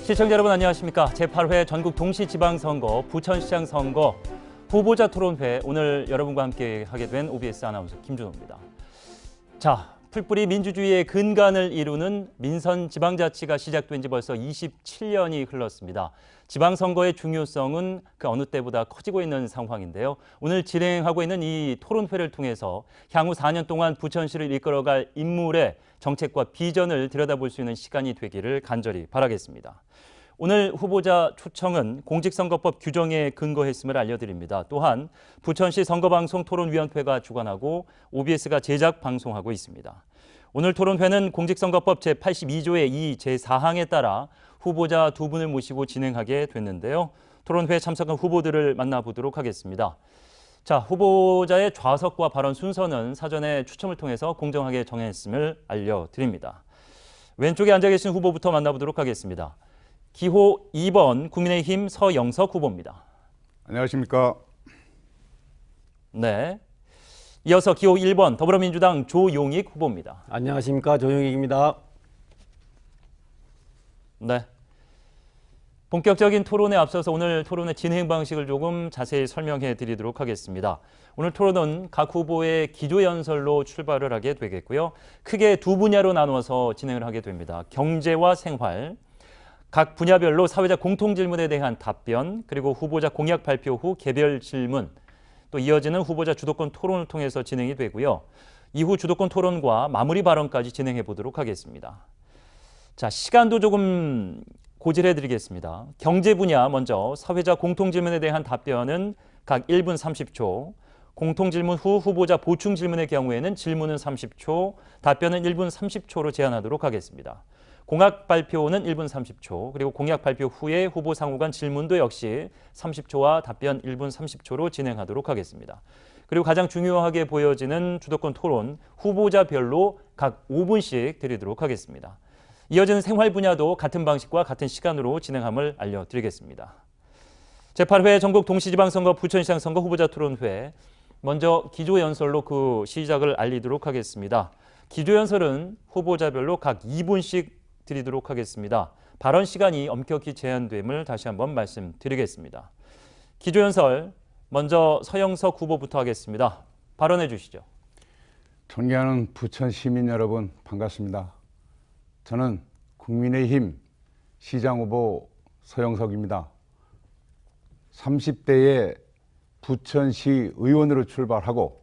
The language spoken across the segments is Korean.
시청자 여러분 안녕하십니까. 제8회 전국 동시지방선거 부천시장 선거 후보자 토론회, 오늘 여러분과 함께 하게 된 OBS 아나운서 김준호입니다. 자, 풀뿌리 민주주의의 근간을 이루는 민선 지방자치가 시작된 지 벌써 27년이 흘렀습니다. 지방선거의 중요성은 그 어느 때보다 커지고 있는 상황인데요. 오늘 진행하고 있는 이 토론회를 통해서 향후 4년 동안 부천시를 이끌어갈 인물의 정책과 비전을 들여다볼 수 있는 시간이 되기를 간절히 바라겠습니다. 오늘 후보자 초청은 공직선거법 규정에 근거했음을 알려드립니다. 또한 부천시 선거방송 토론위원회가 주관하고 OBS가 제작 방송하고 있습니다. 오늘 토론회는 공직선거법 제82조의 2 제4항에 따라 후보자 두 분을 모시고 진행하게 됐는데요. 토론회에 참석한 후보들을 만나보도록 하겠습니다. 자, 후보자의 좌석과 발언 순서는 사전에 추첨을 통해서 공정하게 정했음을 알려드립니다. 왼쪽에 앉아 계신 후보부터 만나보도록 하겠습니다. 기호 2번 국민의힘 서영석 후보입니다. 안녕하십니까. 네. 이어서 기호 1번 더불어민주당 조용익 후보입니다. 안녕하십니까. 조용익입니다. 네. 본격적인 토론에 앞서서 오늘 토론의 진행 방식을 조금 자세히 설명해 드리도록 하겠습니다. 오늘 토론은 각 후보의 기조연설로 출발을 하게 되겠고요. 크게 두 분야로 나누어서 진행을 하게 됩니다. 경제와 생활, 각 분야별로 사회자 공통질문에 대한 답변, 그리고 후보자 공약 발표 후 개별 질문, 또 이어지는 후보자 주도권 토론을 통해서 진행이 되고요. 이후 주도권 토론과 마무리 발언까지 진행해 보도록 하겠습니다. 자, 시간도 조금 고질해 드리겠습니다. 경제 분야 먼저 사회자 공통질문에 대한 답변은 각 1분 30초, 공통질문 후 후보자 보충 질문의 경우에는 질문은 30초, 답변은 1분 30초로 제한하도록 하겠습니다. 공약 발표는 1분 30초, 그리고 공약 발표 후에 후보 상호 간 질문도 역시 30초와 답변 1분 30초로 진행하도록 하겠습니다. 그리고 가장 중요하게 보여지는 주도권 토론, 후보자별로 각 5분씩 드리도록 하겠습니다. 이어지는 생활 분야도 같은 방식과 같은 시간으로 진행함을 알려드리겠습니다. 제8회 전국 동시지방선거 부천시장 선거 후보자 토론회, 먼저 기조연설로 그 시작을 알리도록 하겠습니다. 기조연설은 후보자별로 각 2분씩 드리도록 하겠습니다. 발언 시간이 엄격히 제한됨을 다시 한번 말씀드리겠습니다. 기조연설 먼저 서영석 후보부터 하겠습니다. 발언해 주시죠. 존경하는 부천 시민 여러분, 반갑습니다. 저는 국민의힘 시장 후보 서영석입니다. 30대에 부천시 의원으로 출발하고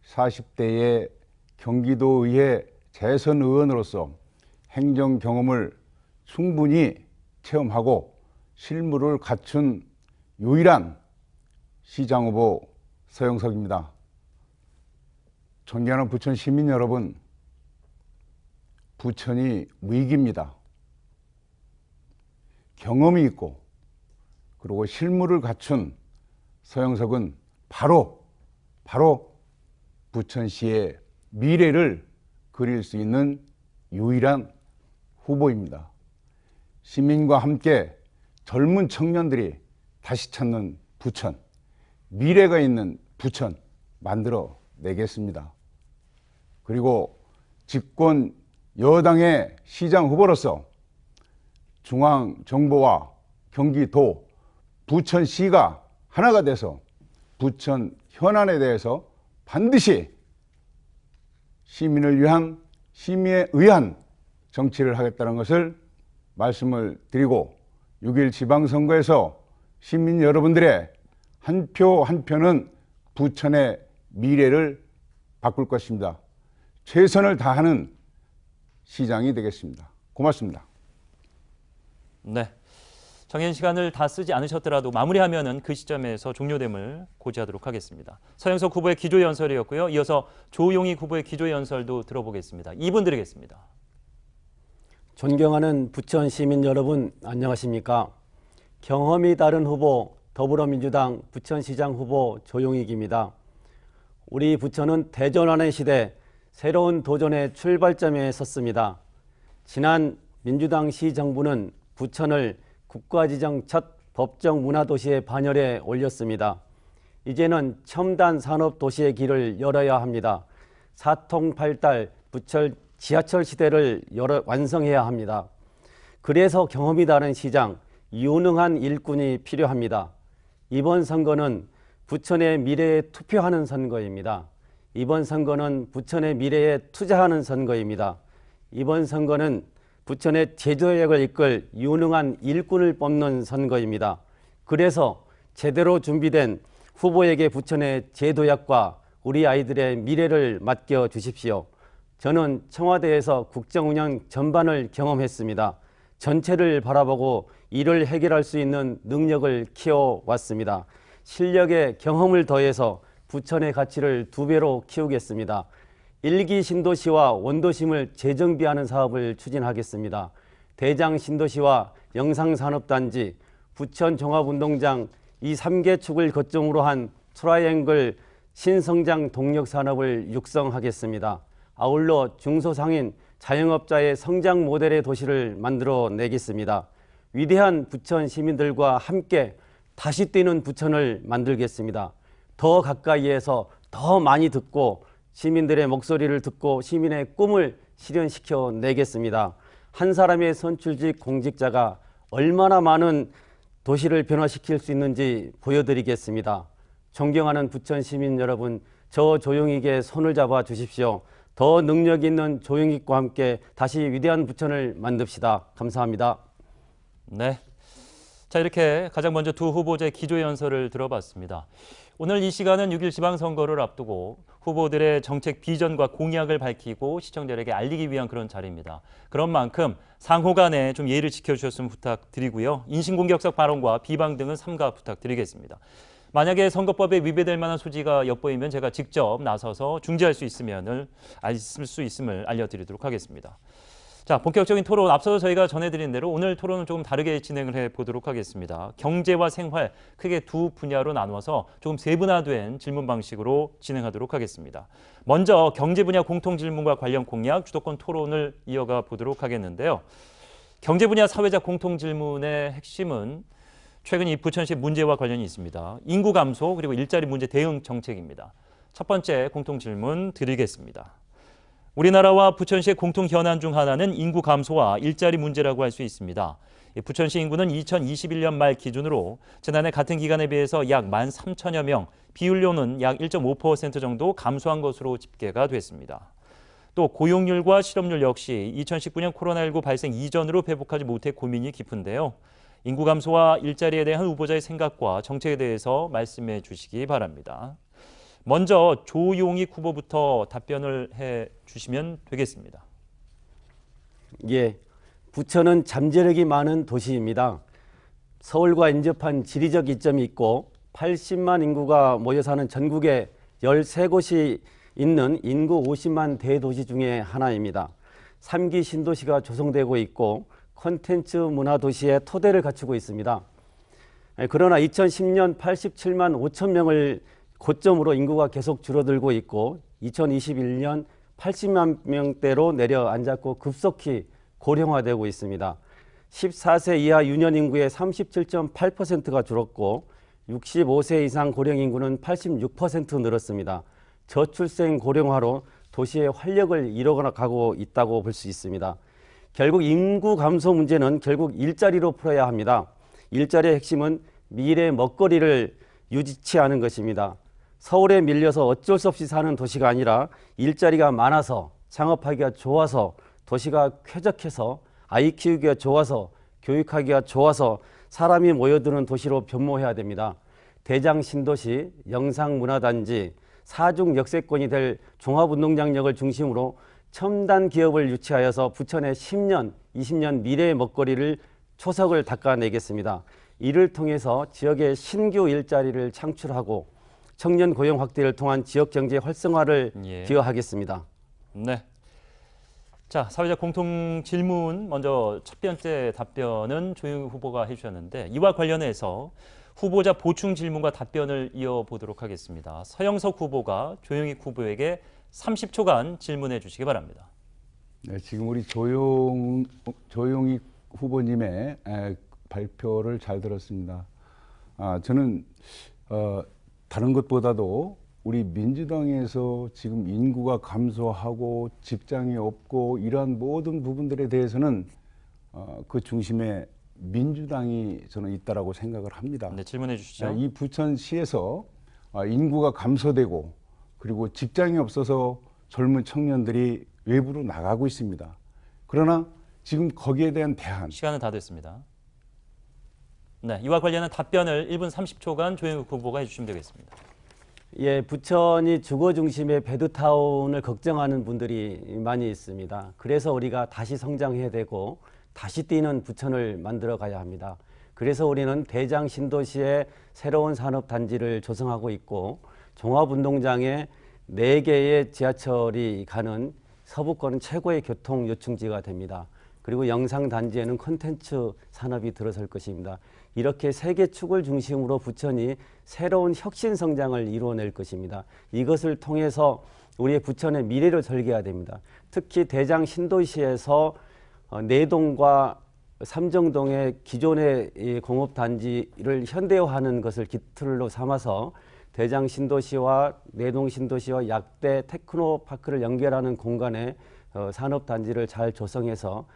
40대에 경기도의회 재선 의원으로서 행정 경험을 충분히 체험하고 실무를 갖춘 유일한 시장 후보 서영석입니다. 존경하는 부천 시민 여러분, 부천이 위기입니다. 경험이 있고 그리고 실무를 갖춘 서영석은 바로 부천시의 미래를 그릴 수 있는 유일한 후보입니다. 시민과 함께 젊은 청년들이 다시 찾는 부천, 미래가 있는 부천 만들어 내겠습니다. 그리고 집권 여당의 시장 후보로서 중앙정부와 경기도, 부천시가 하나가 돼서 부천 현안에 대해서 반드시 시민을 위한, 시민에 의한 정치를 하겠다는 것을 말씀을 드리고 6.1 지방선거에서 시민 여러분들의 한 표 한 표는 부천의 미래를 바꿀 것입니다. 최선을 다하는 시장이 되겠습니다. 고맙습니다. 네. 정해진 시간을 다 쓰지 않으셨더라도 마무리하면은 그 시점에서 종료됨을 고지하도록 하겠습니다. 서영석 후보의 기조연설이었고요. 이어서 조용익 후보의 기조연설도 들어보겠습니다. 2분 드리겠습니다. 존경하는 부천 시민 여러분, 안녕하십니까. 경험이 다른 후보 더불어민주당 부천시장 후보 조용익입니다. 우리 부천은 대전환의 시대, 새로운 도전의 출발점에 섰습니다. 지난 민주당 시정부는 부천을 국가지정 첫 법정 문화도시의 반열에 올렸습니다. 이제는 첨단 산업도시의 길을 열어야 합니다. 사통팔달 부천 지하철 시대를 완성해야 합니다. 그래서 경험이 다른 시장, 유능한 일꾼이 필요합니다. 이번 선거는 부천의 미래에 투표하는 선거입니다. 이번 선거는 부천의 미래에 투자하는 선거입니다. 이번 선거는 부천의 제도역을 이끌 유능한 일꾼을 뽑는 선거입니다. 그래서 제대로 준비된 후보에게 부천의 제도역과 우리 아이들의 미래를 맡겨 주십시오. 저는 청와대에서 국정운영 전반을 경험했습니다. 전체를 바라보고 이를 해결할 수 있는 능력을 키워왔습니다. 실력에 경험을 더해서 부천의 가치를 2배로 키우겠습니다. 1기 신도시와 원도심을 재정비하는 사업을 추진하겠습니다. 대장 신도시와 영상산업단지, 부천 종합운동장 이 3개 축을 거점으로 한 트라이앵글 신성장 동력산업을 육성하겠습니다. 아울러 중소상인 자영업자의 성장 모델의 도시를 만들어 내겠습니다. 위대한 부천 시민들과 함께 다시 뛰는 부천을 만들겠습니다. 더 가까이에서 더 많이 듣고 시민들의 목소리를 듣고 시민의 꿈을 실현시켜 내겠습니다. 한 사람의 선출직 공직자가 얼마나 많은 도시를 변화시킬 수 있는지 보여드리겠습니다. 존경하는 부천 시민 여러분, 저 조용익의 손을 잡아 주십시오. 더 능력 있는 조용익과 함께 다시 위대한 부천을 만듭시다. 감사합니다. 네. 자, 이렇게 가장 먼저 두 후보자의 기조연설을 들어봤습니다. 오늘 이 시간은 6.1 지방선거를 앞두고 후보들의 정책 비전과 공약을 밝히고 시청자들에게 알리기 위한 그런 자리입니다. 그런 만큼 상호 간에 좀 예의를 지켜주셨으면 부탁드리고요. 인신공격적 발언과 비방 등은 삼가 부탁드리겠습니다. 만약에 선거법에 위배될 만한 소지가 엿보이면 제가 직접 나서서 중지할 수 있음을 알려드리도록 하겠습니다. 자, 본격적인 토론 앞서서 저희가 전해드린 대로 오늘 토론은 조금 다르게 진행을 해보도록 하겠습니다. 경제와 생활 크게 두 분야로 나누어서 조금 세분화된 질문 방식으로 진행하도록 하겠습니다. 먼저 경제 분야 공통 질문과 관련 공약 주도권 토론을 이어가 보도록 하겠는데요. 경제 분야 사회적 공통 질문의 핵심은 최근 이 부천시 문제와 관련이 있습니다. 인구 감소 그리고 일자리 문제 대응 정책입니다. 첫 번째 공통 질문 드리겠습니다. 우리나라와 부천시의 공통 현안 중 하나는 인구 감소와 일자리 문제라고 할 수 있습니다. 부천시 인구는 2021년 말 기준으로 지난해 같은 기간에 비해서 약 13,000여 명, 비율로는 약 1.5% 정도 감소한 것으로 집계가 됐습니다. 또 고용률과 실업률 역시 2019년 코로나19 발생 이전으로 회복하지 못해 고민이 깊은데요. 인구 감소와 일자리에 대한 후보자의 생각과 정책에 대해서 말씀해 주시기 바랍니다. 먼저 조용익 후보부터 답변을 해 주시면 되겠습니다. 예, 부천은 잠재력이 많은 도시입니다. 서울과 인접한 지리적 이점이 있고 80만 인구가 모여 사는 전국에 13곳이 있는 인구 50만 대도시 중에 하나입니다. 3기 신도시가 조성되고 있고 콘텐츠 문화도시의 토대를 갖추고 있습니다. 그러나 2010년 87만 5천 명을 고점으로 인구가 계속 줄어들고 있고 2021년 80만 명대로 내려앉았고 급속히 고령화되고 있습니다. 14세 이하 유년 인구의 37.8%가 줄었고 65세 이상 고령 인구는 86% 늘었습니다. 저출생 고령화로 도시의 활력을 잃어가고 있다고 볼 수 있습니다. 결국 인구 감소 문제는 결국 일자리로 풀어야 합니다. 일자리의 핵심은 미래 먹거리를 유지하는 것입니다. 서울에 밀려서 어쩔 수 없이 사는 도시가 아니라 일자리가 많아서 창업하기가 좋아서 도시가 쾌적해서 아이 키우기가 좋아서 교육하기가 좋아서 사람이 모여드는 도시로 변모해야 됩니다. 대장 신도시, 영상문화단지, 사중 역세권이 될 종합운동장역을 중심으로 첨단 기업을 유치하여서 부천의 10년, 20년 미래의 먹거리를 초석을 닦아내겠습니다. 이를 통해서 지역의 신규 일자리를 창출하고 청년 고용 확대를 통한 지역 경제 활성화를 기여하겠습니다. 네. 자, 사회적 공통 질문 먼저 첫 번째 답변은 조용익 후보가 해주셨는데 이와 관련해서 후보자 보충 질문과 답변을 이어보도록 하겠습니다. 서영석 후보가 조용익 후보에게 30초간 질문해 주시기 바랍니다. 네, 지금 우리 조용익 후보님의 발표를 잘 들었습니다. 저는 다른 것보다도 우리 민주당에서 지금 인구가 감소하고 직장이 없고 이러한 모든 부분들에 대해서는 그 중심에 민주당이 저는 있다라고 생각을 합니다. 네, 질문해 주시죠. 이 부천시에서 인구가 감소되고 그리고 직장이 없어서 젊은 청년들이 외부로 나가고 있습니다. 그러나 지금 거기에 대한 대안, 시간은 다 됐습니다. 네, 이와 관련한 답변을 1분 30초간 조영욱 후보가 해주시면 되겠습니다. 예, 부천이 주거 중심의 베드타운을 걱정하는 분들이 많이 있습니다. 그래서 우리가 다시 성장해야 되고 다시 뛰는 부천을 만들어 가야 합니다. 그래서 우리는 대장 신도시에 새로운 산업단지를 조성하고 있고 종합운동장에 4개의 지하철이 가는 서부권 최고의 교통 요충지가 됩니다. 그리고 영상단지에는 콘텐츠 산업이 들어설 것입니다. 이렇게 3개 축을 중심으로 부천이 새로운 혁신 성장을 이루어낼 것입니다. 이것을 통해서 우리의 부천의 미래를 설계해야 됩니다. 특히 대장 신도시에서 내동과 삼정동의 기존의 공업단지를 현대화하는 것을 기틀로 삼아서 대장 신도시와 내동 신도시와 약대 테크노파크를 연결하는 공간에 산업단지를 잘 조성해서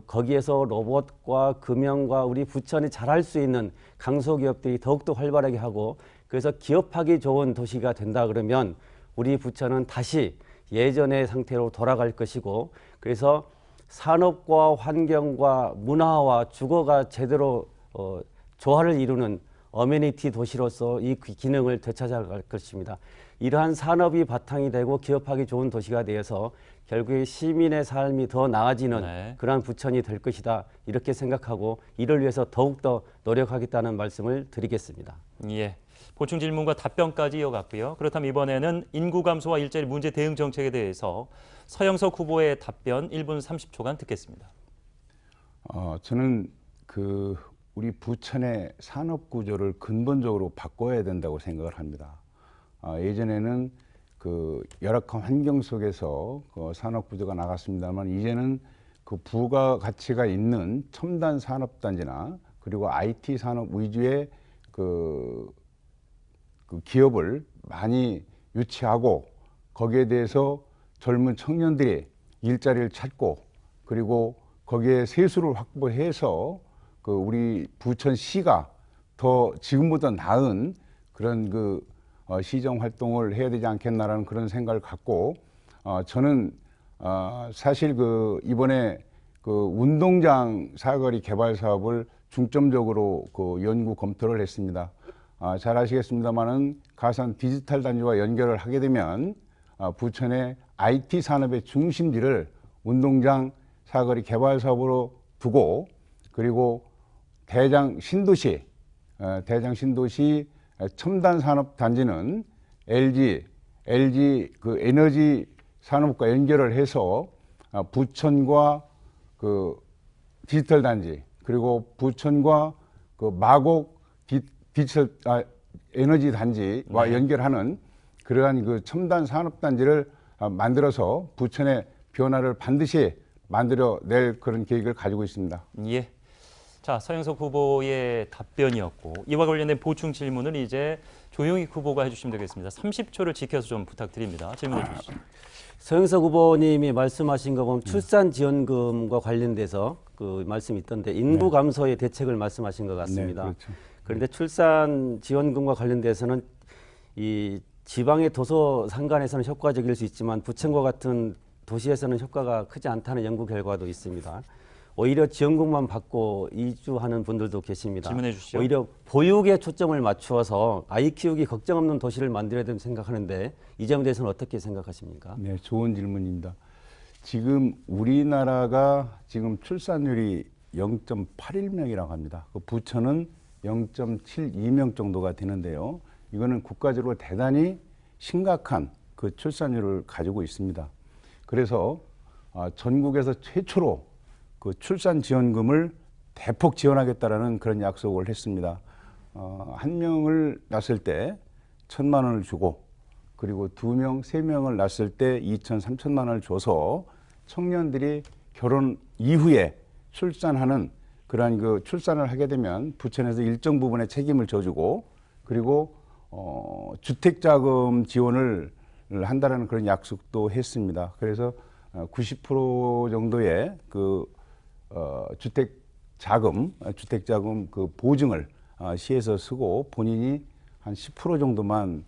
거기에서 로봇과 금형과 우리 부천이 잘할 수 있는 강소기업들이 더욱더 활발하게 하고 그래서 기업하기 좋은 도시가 된다 그러면 우리 부천은 다시 예전의 상태로 돌아갈 것이고 그래서 산업과 환경과 문화와 주거가 제대로 조화를 이루는 어메니티 도시로서 이 기능을 되찾아갈 것입니다. 이러한 산업이 바탕이 되고 기업하기 좋은 도시가 되어서 결국에 시민의 삶이 더 나아지는 네. 그러한 부천이 될 것이다. 이렇게 생각하고 이를 위해서 더욱더 노력하겠다는 말씀을 드리겠습니다. 예, 보충 질문과 답변까지 이어갔고요. 그렇다면 이번에는 인구 감소와 일자리 문제 대응 정책에 대해서 서영석 후보의 답변 1분 30초간 듣겠습니다. 저는 우리 부천의 산업 구조를 근본적으로 바꿔야 된다고 생각을 합니다. 예전에는 열악한 환경 속에서 산업 구조가 나갔습니다만 이제는 부가 가치가 있는 첨단 산업단지나 그리고 IT 산업 위주의 기업을 많이 유치하고 거기에 대해서 젊은 청년들이 일자리를 찾고 그리고 거기에 세수를 확보해서 우리 부천시가 더 지금보다 나은 그런 시정 활동을 해야 되지 않겠나라는 그런 생각을 갖고 저는 사실 이번에 운동장 사거리 개발 사업을 중점적으로 연구 검토를 했습니다. 잘 아시겠습니다만은 가산 디지털 단지와 연결을 하게 되면 부천의 IT 산업의 중심지를 운동장 사거리 개발 사업으로 두고 그리고 대장 신도시 첨단 산업 단지는 LG 에너지 산업과 연결을 해서 부천과 디지털 단지 그리고 부천과 마곡 디지털 에너지 단지와 네. 연결하는 그러한 첨단 산업 단지를 만들어서 부천의 변화를 반드시 만들어낼 그런 계획을 가지고 있습니다. 예. 자, 서영석 후보의 답변이었고 이와 관련된 보충 질문을 이제 조영익 후보가 해주시면 되겠습니다. 30초를 지켜서 좀 부탁드립니다. 질문해 주시죠. 서영석 후보님이 말씀하신 거 보면 출산지원금과 관련돼서 말씀이 있던데 인구 감소의 대책을 말씀하신 것 같습니다. 네, 그렇죠. 그런데 출산지원금과 관련돼서는 이 지방의 도서 상간에서는 효과적일 수 있지만 부천과 같은 도시에서는 효과가 크지 않다는 연구 결과도 있습니다. 오히려 지원금만 받고 이주하는 분들도 계십니다. 질문해 주시죠. 오히려 보육에 초점을 맞추어서 아이 키우기 걱정 없는 도시를 만들어야 된다고 생각하는데 이 점에 대해서는 어떻게 생각하십니까? 네, 좋은 질문입니다. 지금 우리나라가 지금 출산율이 0.81명이라고 합니다. 부천은 0.72명 정도가 되는데요. 이거는 국가적으로 대단히 심각한 출산율을 가지고 있습니다. 그래서 전국에서 최초로 출산 지원금을 대폭 지원하겠다라는 그런 약속을 했습니다. 한 명을 낳았을 때 1,000만 원을 주고 그리고 2명, 3명을 낳았을 때 2천, 3천만 원을 줘서 청년들이 결혼 이후에 출산하는 그러한 출산을 하게 되면 부천에서 일정 부분의 책임을 져주고 그리고 주택자금 지원을 한다라는 그런 약속도 했습니다. 그래서 90% 정도의 주택 자금 그 보증을 시에서 쓰고 본인이 한 10% 정도만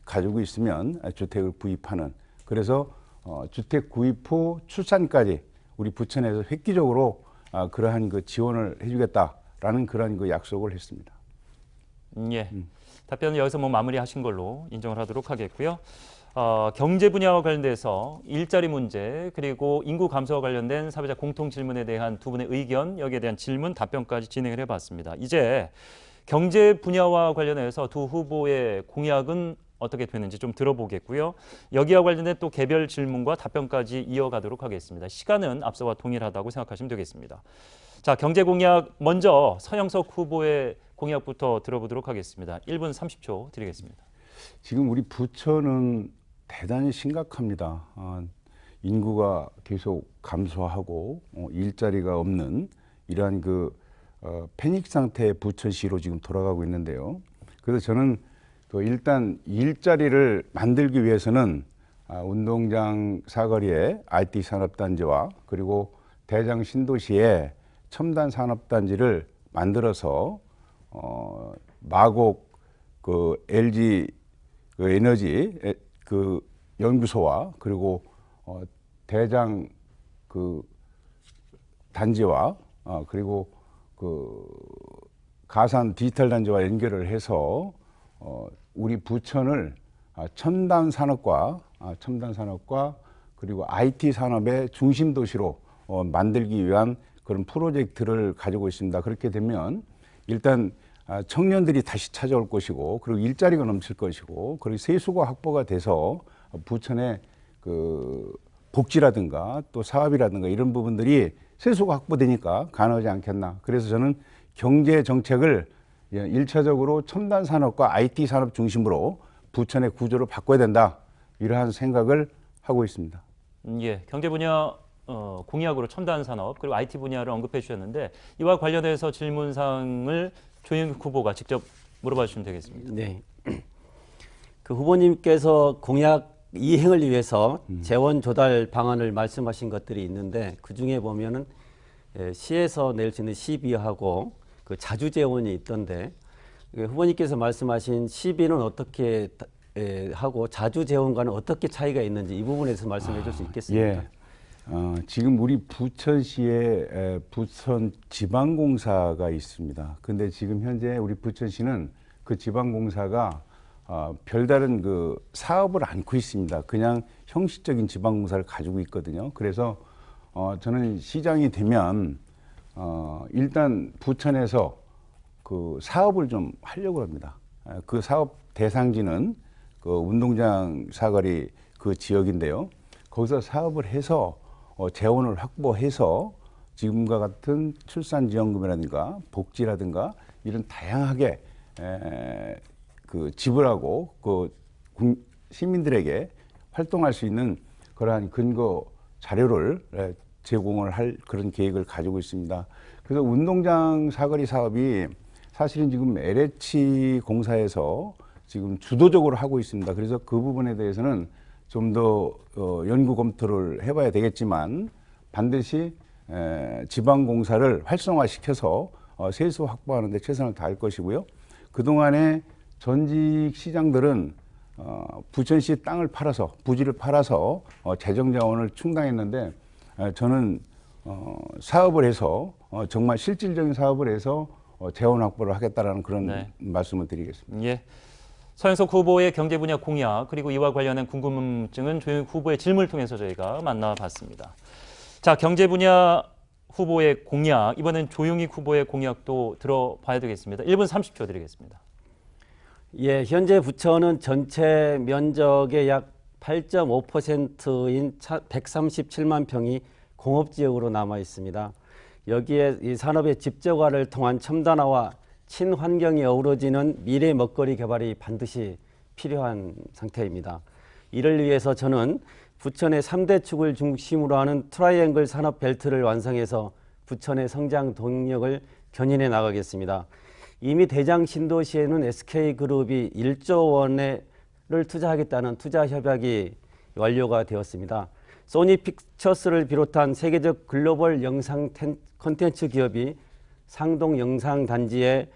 가지고 있으면 주택을 구입하는, 그래서 주택 구입 후 출산까지 우리 부천에서 획기적으로 그러한 그 지원을 해주겠다라는 그런 그 약속을 했습니다. 예. 답변은 여기서 뭐 마무리하신 걸로 인정을 하도록 하겠고요. 경제 분야와 관련돼서 일자리 문제 그리고 인구 감소와 관련된 사회적 공통 질문에 대한 두 분의 의견, 여기에 대한 질문 답변까지 진행을 해봤습니다. 이제 경제 분야와 관련해서 두 후보의 공약은 어떻게 되는지 좀 들어보겠고요. 여기와 관련된 또 개별 질문과 답변까지 이어가도록 하겠습니다. 시간은 앞서와 동일하다고 생각하시면 되겠습니다. 자, 경제 공약 먼저 서영석 후보의 공약부터 들어보도록 하겠습니다. 1분 30초 드리겠습니다. 지금 우리 부천은 대단히 심각합니다. 인구가 계속 감소하고 일자리가 없는 이러한 그 패닉 상태의 부천시로 지금 돌아가고 있는데요. 그래서 저는 일단 일자리를 만들기 위해서는 운동장 사거리에 IT 산업단지와 그리고 대장 신도시에 첨단 산업단지를 만들어서 마곡 그 LG 그 에너지 그 연구소와 그리고 대장 그 단지와 그리고 그 가산 디지털 단지와 연결을 해서 우리 부천을 첨단 산업과 그리고 IT 산업의 중심 도시로 만들기 위한 그런 프로젝트를 가지고 있습니다. 그렇게 되면 일단 청년들이 다시 찾아올 것이고, 그리고 일자리가 넘칠 것이고, 그리고 세수가 확보가 돼서 부천의 그 복지라든가 또 사업이라든가 이런 부분들이 세수가 확보되니까 가능하지 않겠나. 그래서 저는 경제 정책을 1차적으로 첨단 산업과 IT 산업 중심으로 부천의 구조를 바꿔야 된다, 이러한 생각을 하고 있습니다. 예, 경제 분야 공약으로 첨단 산업 그리고 IT 분야를 언급해 주셨는데 이와 관련해서 질문 사항을 조영익 후보가 직접 물어봐 주시면 되겠습니다. 네. 그 후보님께서 공약 이행을 위해서 재원 조달 방안을 말씀하신 것들이 있는데, 그 중에 보면은 시에서 낼 수 있는 시비하고 그 자주 재원이 있던데, 후보님께서 말씀하신 시비는 어떻게 하고 자주 재원과는 어떻게 차이가 있는지 이 부분에서 말씀해 줄 수 있겠습니까? 예. 지금 우리 부천시에 부천 지방공사가 있습니다. 근데 지금 현재 우리 부천시는 그 지방공사가 별다른 그 사업을 않고 있습니다. 그냥 형식적인 지방공사를 가지고 있거든요. 그래서 저는 시장이 되면 일단 부천에서 그 사업을 좀 하려고 합니다. 그 사업 대상지는 그 운동장 사거리 그 지역인데요. 거기서 사업을 해서 재원을 확보해서 지금과 같은 출산지원금이라든가 복지라든가 이런 다양하게 그 지불하고 그 시민들에게 활동할 수 있는 그러한 근거 자료를 제공을 할 그런 계획을 가지고 있습니다. 그래서 운동장 사거리 사업이 사실은 지금 LH 공사에서 지금 주도적으로 하고 있습니다. 그래서 그 부분에 대해서는 좀 더 연구 검토를 해봐야 되겠지만 반드시 지방공사를 활성화시켜서 세수 확보하는 데 최선을 다할 것이고요. 그동안에 전직 시장들은 부천시 땅을 팔아서 부지를 팔아서 재정 자원을 충당했는데, 저는 사업을 해서 정말 실질적인 사업을 해서 재원 확보를 하겠다라는 그런 말씀을 드리겠습니다. 예. 서영석 후보의 경제 분야 공약 그리고 이와 관련한 궁금증은 조영익 후보의 질문을 통해서 저희가 만나봤습니다. 자, 경제 분야 후보의 공약, 이번엔 조영익 후보의 공약도 들어봐야 되겠습니다. 1분 30초 드리겠습니다. 예, 현재 부천은 전체 면적의 약 8.5%인 137만 평이 공업지역으로 남아 있습니다. 여기에 이 산업의 집적화를 통한 첨단화와 친환경이 어우러지는 미래 먹거리 개발이 반드시 필요한 상태입니다. 이를 위해서 저는 부천의 3대 축을 중심으로 하는 트라이앵글 산업 벨트를 완성해서 부천의 성장 동력을 견인해 나가겠습니다. 이미 대장 신도시에는 SK그룹이 1조 원을 투자하겠다는 투자 협약이 완료가 되었습니다. 소니 픽처스를 비롯한 세계적 글로벌 영상 콘텐츠 기업이 상동 영상단지에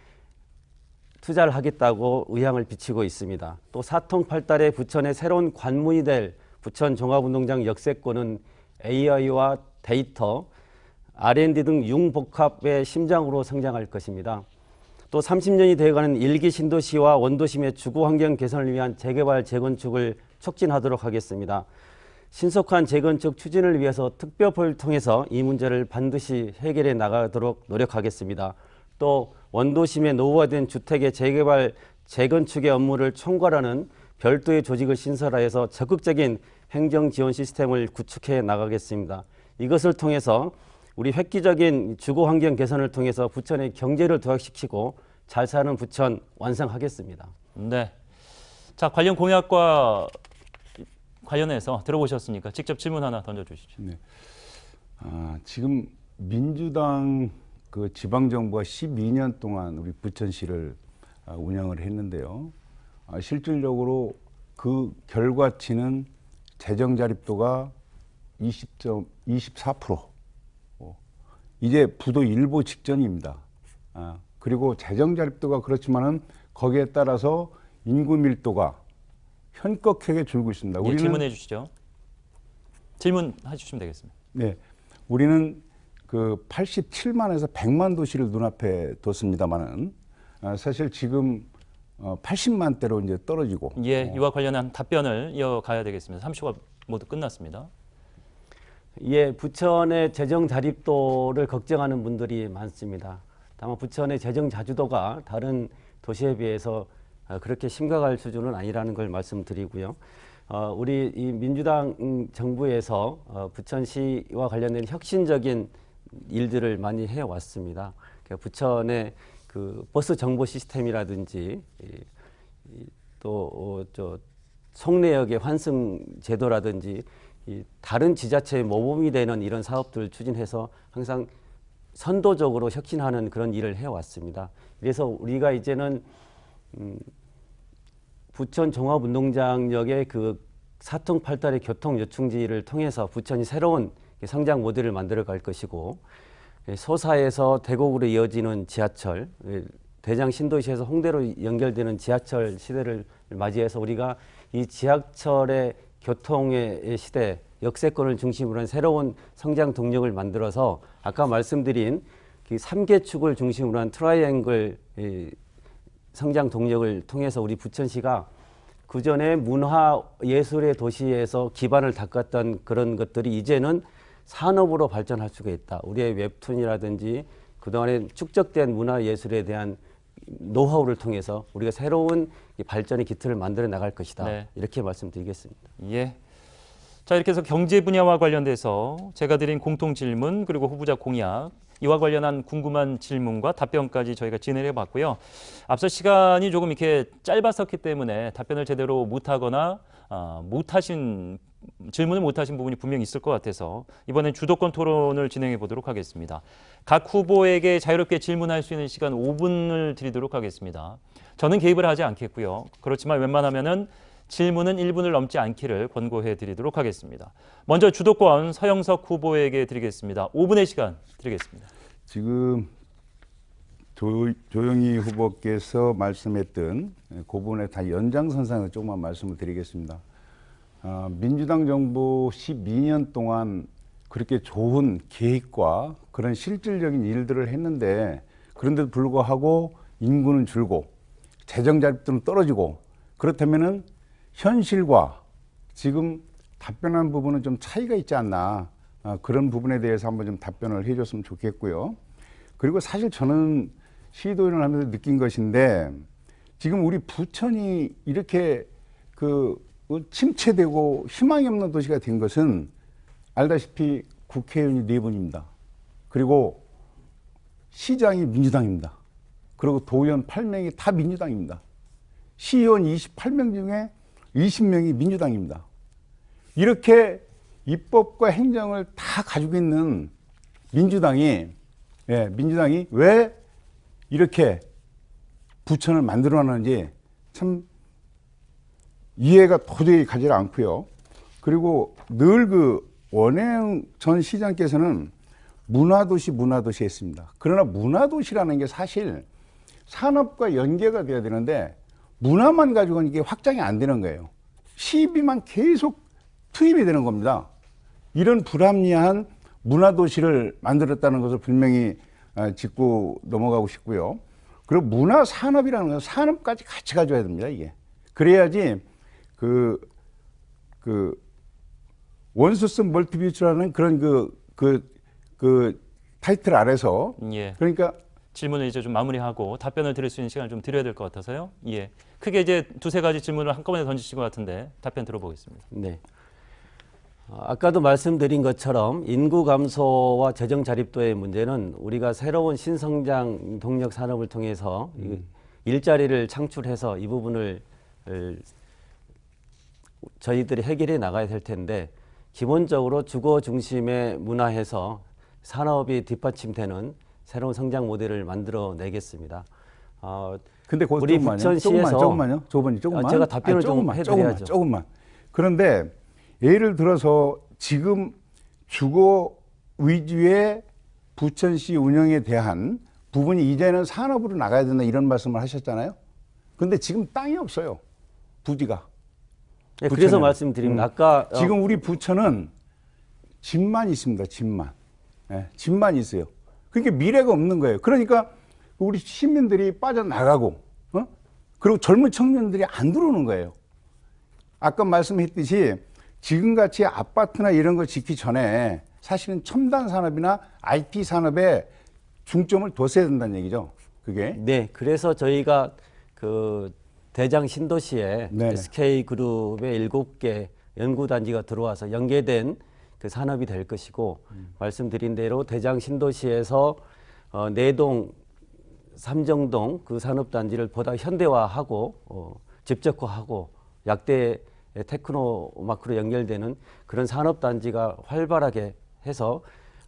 투자를 하겠다고 의향을 비치고 있습니다. 또 사통팔달의 부천의 새로운 관문이 될 부천 종합운동장 역세권은 AI와 데이터, R&D 등 융복합의 심장으로 성장할 것입니다. 또 30년이 되어가는 일기 신도시와 원도심의 주거환경 개선을 위한 재개발, 재건축을 촉진하도록 하겠습니다. 신속한 재건축 추진을 위해서 특별법을 통해서 이 문제를 반드시 해결해 나가도록 노력하겠습니다. 또 원도심의 노후화된 주택의 재개발, 재건축의 업무를 총괄하는 별도의 조직을 신설하여서 적극적인 행정 지원 시스템을 구축해 나가겠습니다. 이것을 통해서 우리 획기적인 주거 환경 개선을 통해서 부천의 경제를 도약시키고 잘 사는 부천 완성하겠습니다. 네. 자, 관련 공약과 관련해서 들어보셨습니까? 직접 질문 하나 던져주시죠. 네. 지금 민주당 그 지방정부가 12년 동안 우리 부천시를 운영을 했는데요. 실질적으로 그 결과치는 재정 자립도가 24%. 이제 부도 일보 직전입니다. 그리고 재정 자립도가 그렇지만은 거기에 따라서 인구 밀도가 현격하게 줄고 있습니다. 예, 질문해 주시죠. 질문해 주시면 되겠습니다. 네, 우리는 그 87만에서 100만 도시를 눈앞에 뒀습니다만은 사실 지금 80만대로 이제 떨어지고. 예, 이와 관련한 답변을 이어가야 되겠습니다. 30초가 모두 끝났습니다. 예, 부천의 재정 자립도를 걱정하는 분들이 많습니다. 다만 부천의 재정 자주도가 다른 도시에 비해서 그렇게 심각할 수준은 아니라는 걸 말씀드리고요. 우리 이 민주당 정부에서 부천시와 관련된 혁신적인 일들을 많이 해왔습니다. 그러니까 부천의 그 버스 정보 시스템이라든지 또 송내역의 환승 제도라든지 다른 지자체의 모범이 되는 이런 사업들을 추진해서 항상 선도적으로 혁신하는 그런 일을 해왔습니다. 그래서 우리가 이제는 부천 종합운동장역의 그 사통팔달의 교통 요충지를 통해서 부천이 새로운 성장 모델을 만들어 갈 것이고, 소사에서 대곡으로 이어지는 지하철, 대장 신도시에서 홍대로 연결되는 지하철 시대를 맞이해서 우리가 이 지하철의 교통의 시대, 역세권을 중심으로 한 새로운 성장 동력을 만들어서 아까 말씀드린 그 3개축을 중심으로 한 트라이앵글 성장 동력을 통해서 우리 부천시가 그전에 문화 예술의 도시에서 기반을 닦았던 그런 것들이 이제는 산업으로 발전할 수가 있다. 우리의 웹툰이라든지 그동안에 축적된 문화 예술에 대한 노하우를 통해서 우리가 새로운 발전의 기틀을 만들어 나갈 것이다. 네. 이렇게 말씀드리겠습니다. 예. 자, 이렇게 해서 경제 분야와 관련돼서 제가 드린 공통 질문 그리고 후보자 공약 이와 관련한 궁금한 질문과 답변까지 저희가 진행해 봤고요. 앞서 시간이 조금 이렇게 짧았었기 때문에 답변을 제대로 못하거나 질문을 못하신 부분이 분명히 있을 것 같아서 이번엔 주도권 토론을 진행해 보도록 하겠습니다. 각 후보에게 자유롭게 질문할 수 있는 시간 5분을 드리도록 하겠습니다. 저는 개입을 하지 않겠고요. 그렇지만 웬만하면은 질문은 1분을 넘지 않기를 권고해 드리도록 하겠습니다. 먼저 주도권 서영석 후보에게 드리겠습니다. 5분의 시간 드리겠습니다. 지금 조영희 후보께서 말씀했던 그 부분에 다 연장선상에서 조금만 말씀을 드리겠습니다. 민주당 정부 12년 동안 그렇게 좋은 계획과 그런 실질적인 일들을 했는데 그런데도 불구하고 인구는 줄고 재정 자립도는 떨어지고 그렇다면은 현실과 지금 답변한 부분은 좀 차이가 있지 않나 그런 부분에 대해서 한번 좀 답변을 해줬으면 좋겠고요. 그리고 사실 저는 시도를 하면서 느낀 것인데 지금 우리 부천이 이렇게 침체되고 희망이 없는 도시가 된 것은 알다시피 국회의원이 4분입니다. 그리고 시장이 민주당입니다. 그리고 도의원 8명이 다 민주당입니다. 시의원 28명 중에 20명이 민주당입니다. 이렇게 입법과 행정을 다 가지고 있는 민주당이 왜 이렇게 부천을 만들어놨는지 참 이해가 도저히 가지 않고요. 그리고 늘 원혜영 전 시장께서는 문화도시 했습니다. 그러나 문화도시라는 게 사실 산업과 연계가 돼야 되는데 문화만 가지고는 이게 확장이 안 되는 거예요. 시비만 계속 투입이 되는 겁니다. 이런 불합리한 문화도시를 만들었다는 것을 분명히 짚고 넘어가고 싶고요. 그리고 문화산업이라는 건 산업까지 같이 가져야 됩니다, 이게. 그래야지 그 원소스 멀티뷰츠라는 그런 그 타이틀 아래서 예. 그러니까 질문을 이제 좀 마무리하고 답변을 드릴 수 있는 시간을 좀 드려야 될 것 같아서요. 예. 크게 이제 두세 가지 질문을 한꺼번에 던지신 것 같은데 답변 들어보겠습니다. 네. 아까도 말씀드린 것처럼 인구 감소와 재정 자립도의 문제는 우리가 새로운 신성장 동력 산업을 통해서 일자리를 창출해서 이 부분을 저희들이 해결해 나가야 될 텐데 기본적으로 주거 중심의 문화에서 산업이 뒷받침되는 새로운 성장 모델을 만들어 내겠습니다. 근데 우리 부천시에서 조금만요. 제가 답변을 좀 해드려야죠. 조금만. 그런데 예를 들어서 지금 주거 위주의 부천시 운영에 대한 부분이 이제는 산업으로 나가야 된다 이런 말씀을 하셨잖아요. 근데 지금 땅이 없어요. 부지가. 네, 그래서 말씀드립니다. 아까 지금 우리 부천은 집만 있습니다. 집만. 예, 집만 있어요. 그러니까 미래가 없는 거예요. 그러니까 우리 시민들이 빠져나가고 그리고 젊은 청년들이 안 들어오는 거예요. 아까 말씀했듯이 지금같이 아파트나 이런 거 짓기 전에 사실은 첨단 산업이나 IT 산업에 중점을 뒀어야 된다는 얘기죠. 그게. 네, 그래서 저희가 그 대장 신도시에 SK그룹의 7개 연구단지가 들어와서 연계된 그 산업이 될 것이고 말씀드린 대로 대장 신도시에서 내동 삼정동 그 산업단지를 보다 현대화하고 집적화하고 약대 테크노마크로 연결되는 그런 산업단지가 활발하게 해서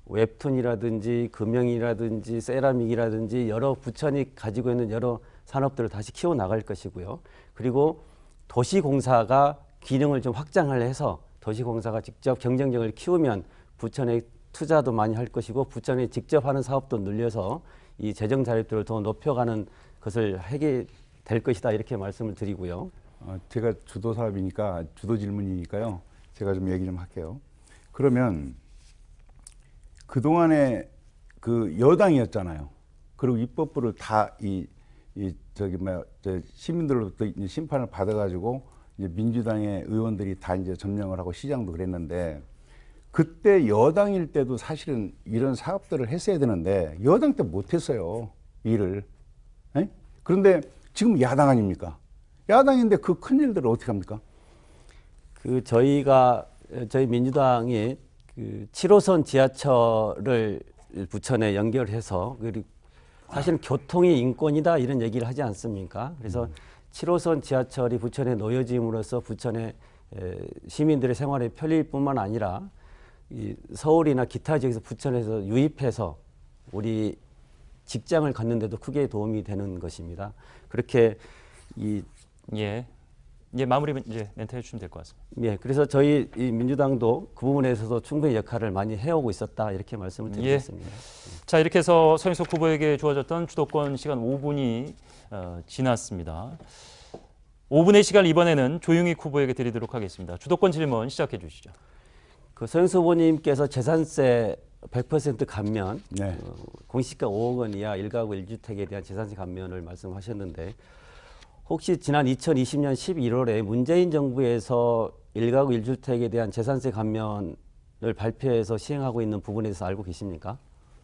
웹툰이라든지 금형이라든지 세라믹이라든지 여러 부천이 가지고 있는 여러 산업들을 다시 키워나갈 것이고요. 그리고 도시공사가 기능을 좀 확장을 해서 도시공사가 직접 경쟁력을 키우면 부천에 투자도 많이 할 것이고 부천에 직접 하는 사업도 늘려서 이 재정 자립도를 더 높여가는 것을 하게 될 것이다 이렇게 말씀을 드리고요. 제가 주도 사업이니까 주도 질문이니까요. 제가 좀 얘기 좀 할게요. 그러면 그동안에 그 여당이었잖아요. 그리고 입법부를 다 시민들로부터 심판을 받아가지고 이제 민주당의 의원들이 다 이제 점령을 하고 시장도 그랬는데 그때 여당일 때도 사실은 이런 사업들을 했어야 되는데 여당 때 못했어요. 일을. 에? 그런데 지금 야당 아닙니까? 야당인데 그 큰 일들을 어떻게 합니까? 저희 민주당이 그 7호선 지하철을 부천에 연결해서 그리고 사실은 교통이 인권이다 이런 얘기를 하지 않습니까? 그래서 7호선 지하철이 부천에 놓여짐으로써 부천의 시민들의 생활의 편리일 뿐만 아니라 이 서울이나 기타 지역에서 부천에서 유입해서 우리 직장을 갖는 데도 크게 도움이 되는 것입니다. 그렇게 마무리 이제 멘트 해주시면 될 것 같습니다. 예, 그래서 저희 이 민주당도 그 부분에서도 충분히 역할을 많이 해오고 있었다 이렇게 말씀을 드리겠습니다. 자, 이렇게 해서 서인석 후보에게 주어졌던 주도권 시간 5분이 지났습니다. 5분의 시간을 이번에는 조용익 후보에게 드리도록 하겠습니다. 주도권 질문 시작해 주시죠. 그 서인석 후보님께서 재산세 100% 감면, 네. 공시가 5억 원 이하 1가구 1주택에 대한 재산세 감면을 말씀하셨는데 혹시 지난 2020년 11월에 문재인 정부에서 1가구 1주택에 대한 재산세 감면을 발표해서 시행하고 있는 부분에 대해서 알고 계십니까?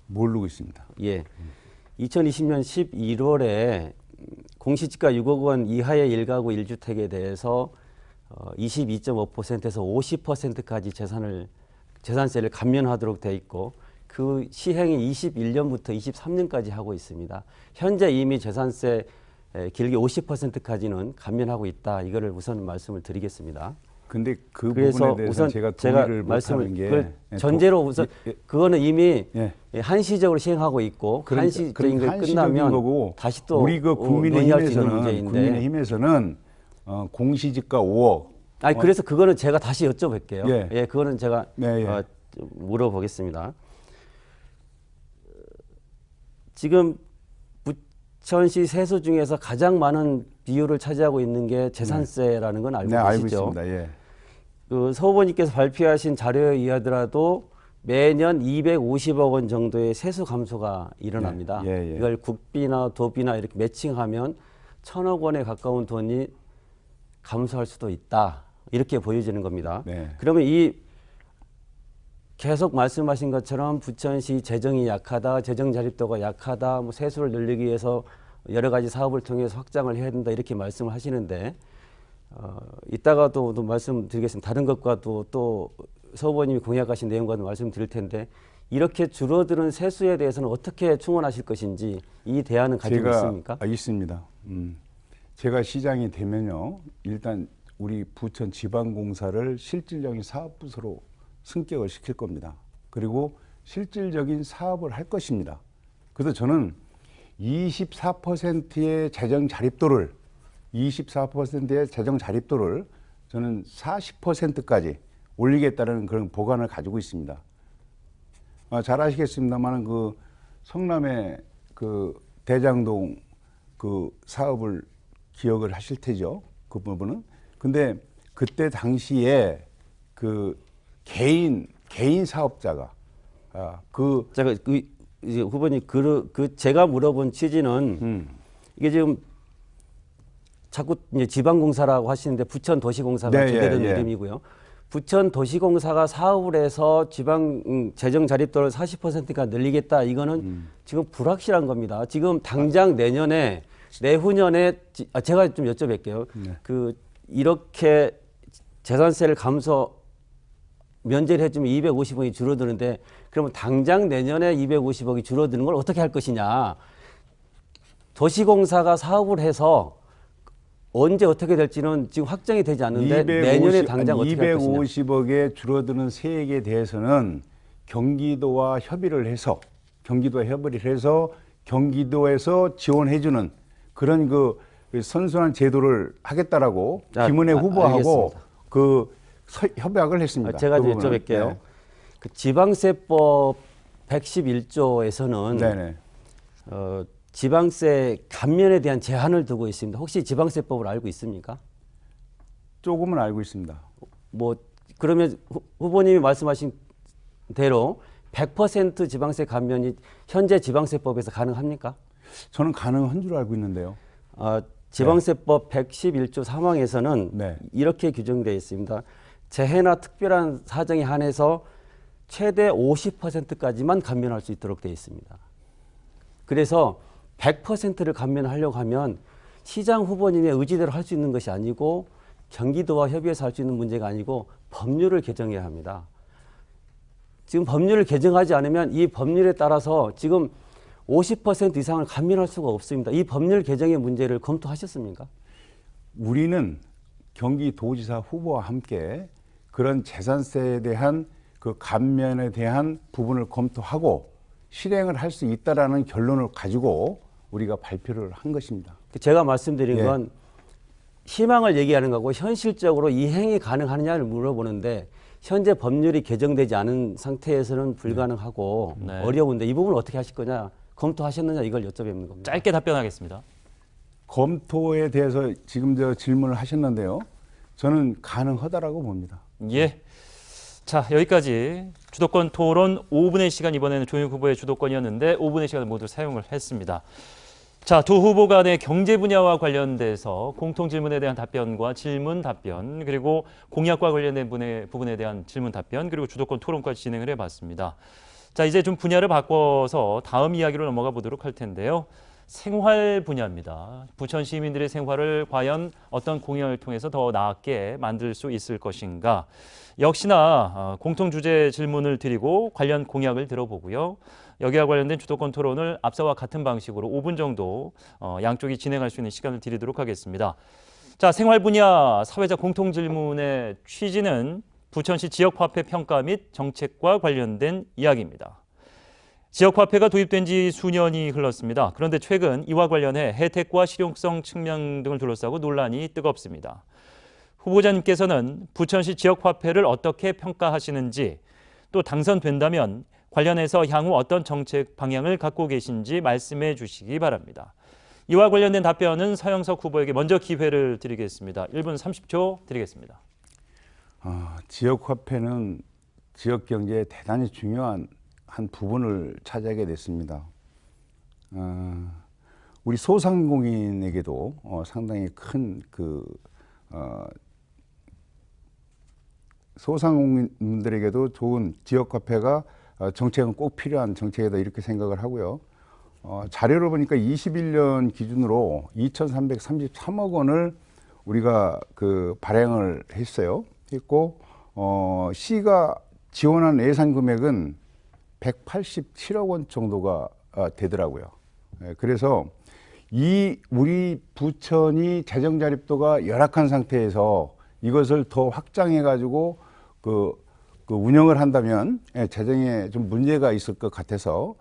모르고 있습니다. 예. 2020년 11월에 공시지가 6억 원 이하의 1가구 1주택에 대해서 22.5%에서 50%까지 재산세를 감면하도록 돼 있고 그 시행이 21년부터 23년까지 하고 있습니다. 현재 이미 재산세 길게 50%까지는 감면하고 있다. 이거를 우선 말씀을 드리겠습니다. 근데 그 그래서 부분에 대해서 우선 제가 동의를 못하는 게 전제로 우선 그거는 이미 예. 한시적으로 시행하고 있고 한시적인 게 끝나면 거고 다시 또 우리 그 논의할 수 있는 문제인데 국민의힘에서는 공시지가 5억 아니 그래서 그거는 제가 다시 여쭤볼게요. 예. 예, 그거는 제가 네, 예. 좀 물어보겠습니다. 지금 부천시 세수 중에서 가장 많은 비율을 차지하고 있는 게 재산세라는 건 알고 네, 알고 계시죠? 있습니다. 예. 그 서후보님께서 발표하신 자료에 의하더라도 매년 250억 원 정도의 세수 감소가 일어납니다. 예, 예. 이걸 국비나 도비나 이렇게 매칭하면 1,000억 원에 가까운 돈이 감소할 수도 있다. 이렇게 보여지는 겁니다. 네. 그러면 이 계속 말씀하신 것처럼 부천시 재정이 약하다, 재정 자립도가 약하다, 뭐 세수를 늘리기 위해서 여러 가지 사업을 통해서 확장을 해야 된다 이렇게 말씀을 하시는데 이따가도 또 말씀드리겠습니다. 다른 것과도 또 서후보님이 공약하신 내용과도 말씀드릴 텐데 이렇게 줄어드는 세수에 대해서는 어떻게 충원하실 것인지 이 대안은 가지고 있습니까? 있습니다. 제가 시장이 되면요, 일단 우리 부천 지방공사를 실질적인 사업부서로 승격을 시킬 겁니다. 그리고 실질적인 사업을 할 것입니다. 그래서 저는 24%의 재정 자립도를 저는 40%까지 올리겠다는 그런 보관을 가지고 있습니다. 잘 아시겠습니다만 그 성남의 그 대장동 그 사업을 기억을 하실 테죠. 그 부분은. 근데 그때 당시에 그 개인 사업자가 제가 이제 후보님 제가 물어본 취지는 이게 지금 자꾸 이제 지방공사라고 하시는데 부천도시공사가 네, 제대로 예. 이름이고요. 부천도시공사가 사업을 해서 지방 재정 자립도를 40%가 늘리겠다. 이거는 지금 불확실한 겁니다. 지금 당장 내후년에 제가 좀 여쭤볼게요. 네. 그 이렇게 재산세를 면제를 해주면 250억이 줄어드는데 그러면 당장 내년에 250억이 줄어드는 걸 어떻게 할 것이냐. 도시공사가 사업을 해서 언제 어떻게 될지는 지금 확정이 되지 않는데 내년에 당장 어떻게 할 것이냐. 250억에 줄어드는 세액에 대해서는 경기도와 협의를 해서 경기도에서 지원해주는 그런 그 선순환 제도를 하겠다라고 김은혜 후보하고 협약을 했습니다. 제가 그 부분은. 여쭤볼게요. 네. 그 지방세법 111조에서는 네네. 지방세 감면에 대한 제한을 두고 있습니다. 혹시 지방세법을 알고 있습니까? 조금은 알고 있습니다. 뭐 그러면 후보님이 말씀하신 대로 100% 지방세 감면이 현재 지방세법에서 가능합니까? 저는 가능한 줄 알고 있는데요. 지방세법 111조 3항에서는 네. 이렇게 규정되어 있습니다. 재해나 특별한 사정에 한해서 최대 50%까지만 감면할 수 있도록 되어 있습니다. 그래서 100%를 감면하려고 하면 시장 후보님의 의지대로 할 수 있는 것이 아니고 경기도와 협의해서 할 수 있는 문제가 아니고 법률을 개정해야 합니다. 지금 법률을 개정하지 않으면 이 법률에 따라서 지금 50% 이상을 감면할 수가 없습니다. 이 법률 개정의 문제를 검토하셨습니까? 우리는 경기도지사 후보와 함께 그런 재산세에 대한 그 감면에 대한 부분을 검토하고 실행을 할 수 있다라는 결론을 가지고 우리가 발표를 한 것입니다. 제가 말씀드린 예. 건 희망을 얘기하는 거고 현실적으로 이행이 가능하느냐를 물어보는데 현재 법률이 개정되지 않은 상태에서는 불가능하고 네. 어려운데 이 부분을 어떻게 하실 거냐 검토하셨느냐 이걸 여쭤뵙는 겁니다. 짧게 답변하겠습니다. 검토에 대해서 지금 저 질문을 하셨는데요. 저는 가능하다라고 봅니다. 예. 자, 여기까지 주도권 토론 5분의 시간, 이번에는 조영 후보의 주도권이었는데 5분의 시간을 모두 사용을 했습니다. 자, 두 후보 간의 경제 분야와 관련돼서 공통 질문에 대한 답변과 질문 답변, 그리고 공약과 관련된 부분에 대한 질문 답변, 그리고 주도권 토론까지 진행을 해봤습니다. 자, 이제 좀 분야를 바꿔서 다음 이야기로 넘어가 보도록 할 텐데요. 생활 분야입니다. 부천 시민들의 생활을 과연 어떤 공약을 통해서 더 나았게 만들 수 있을 것인가. 역시나 공통 주제 질문을 드리고 관련 공약을 들어보고요. 여기와 관련된 주도권 토론을 앞서와 같은 방식으로 5분 정도 양쪽이 진행할 수 있는 시간을 드리도록 하겠습니다. 자, 생활 분야 사회적 공통 질문의 취지는 부천시 지역화폐 평가 및 정책과 관련된 이야기입니다. 지역화폐가 도입된 지 수년이 흘렀습니다. 그런데 최근 이와 관련해 혜택과 실용성 측면 등을 둘러싸고 논란이 뜨겁습니다. 후보자님께서는 부천시 지역화폐를 어떻게 평가하시는지, 또 당선된다면 관련해서 향후 어떤 정책 방향을 갖고 계신지 말씀해 주시기 바랍니다. 이와 관련된 답변은 서영석 후보에게 먼저 기회를 드리겠습니다. 1분 30초 드리겠습니다. 지역화폐는 지역 경제에 대단히 중요한 한 부분을 차지하게 됐습니다. 우리 소상공인에게도 상당히 큰 소상공인들에게도 좋은 지역화폐가 정책은 꼭 필요한 정책이다 이렇게 생각을 하고요. 자료를 보니까 21년 기준으로 2,333억 원을 우리가 발행을 했고 시가 지원한 예산 금액은 187억 원 정도가 되더라고요. 그래서 우리 부천이 재정 자립도가 열악한 상태에서 이것을 더 확장해 가지고 운영을 한다면 재정에 좀 문제가 있을 것 같아서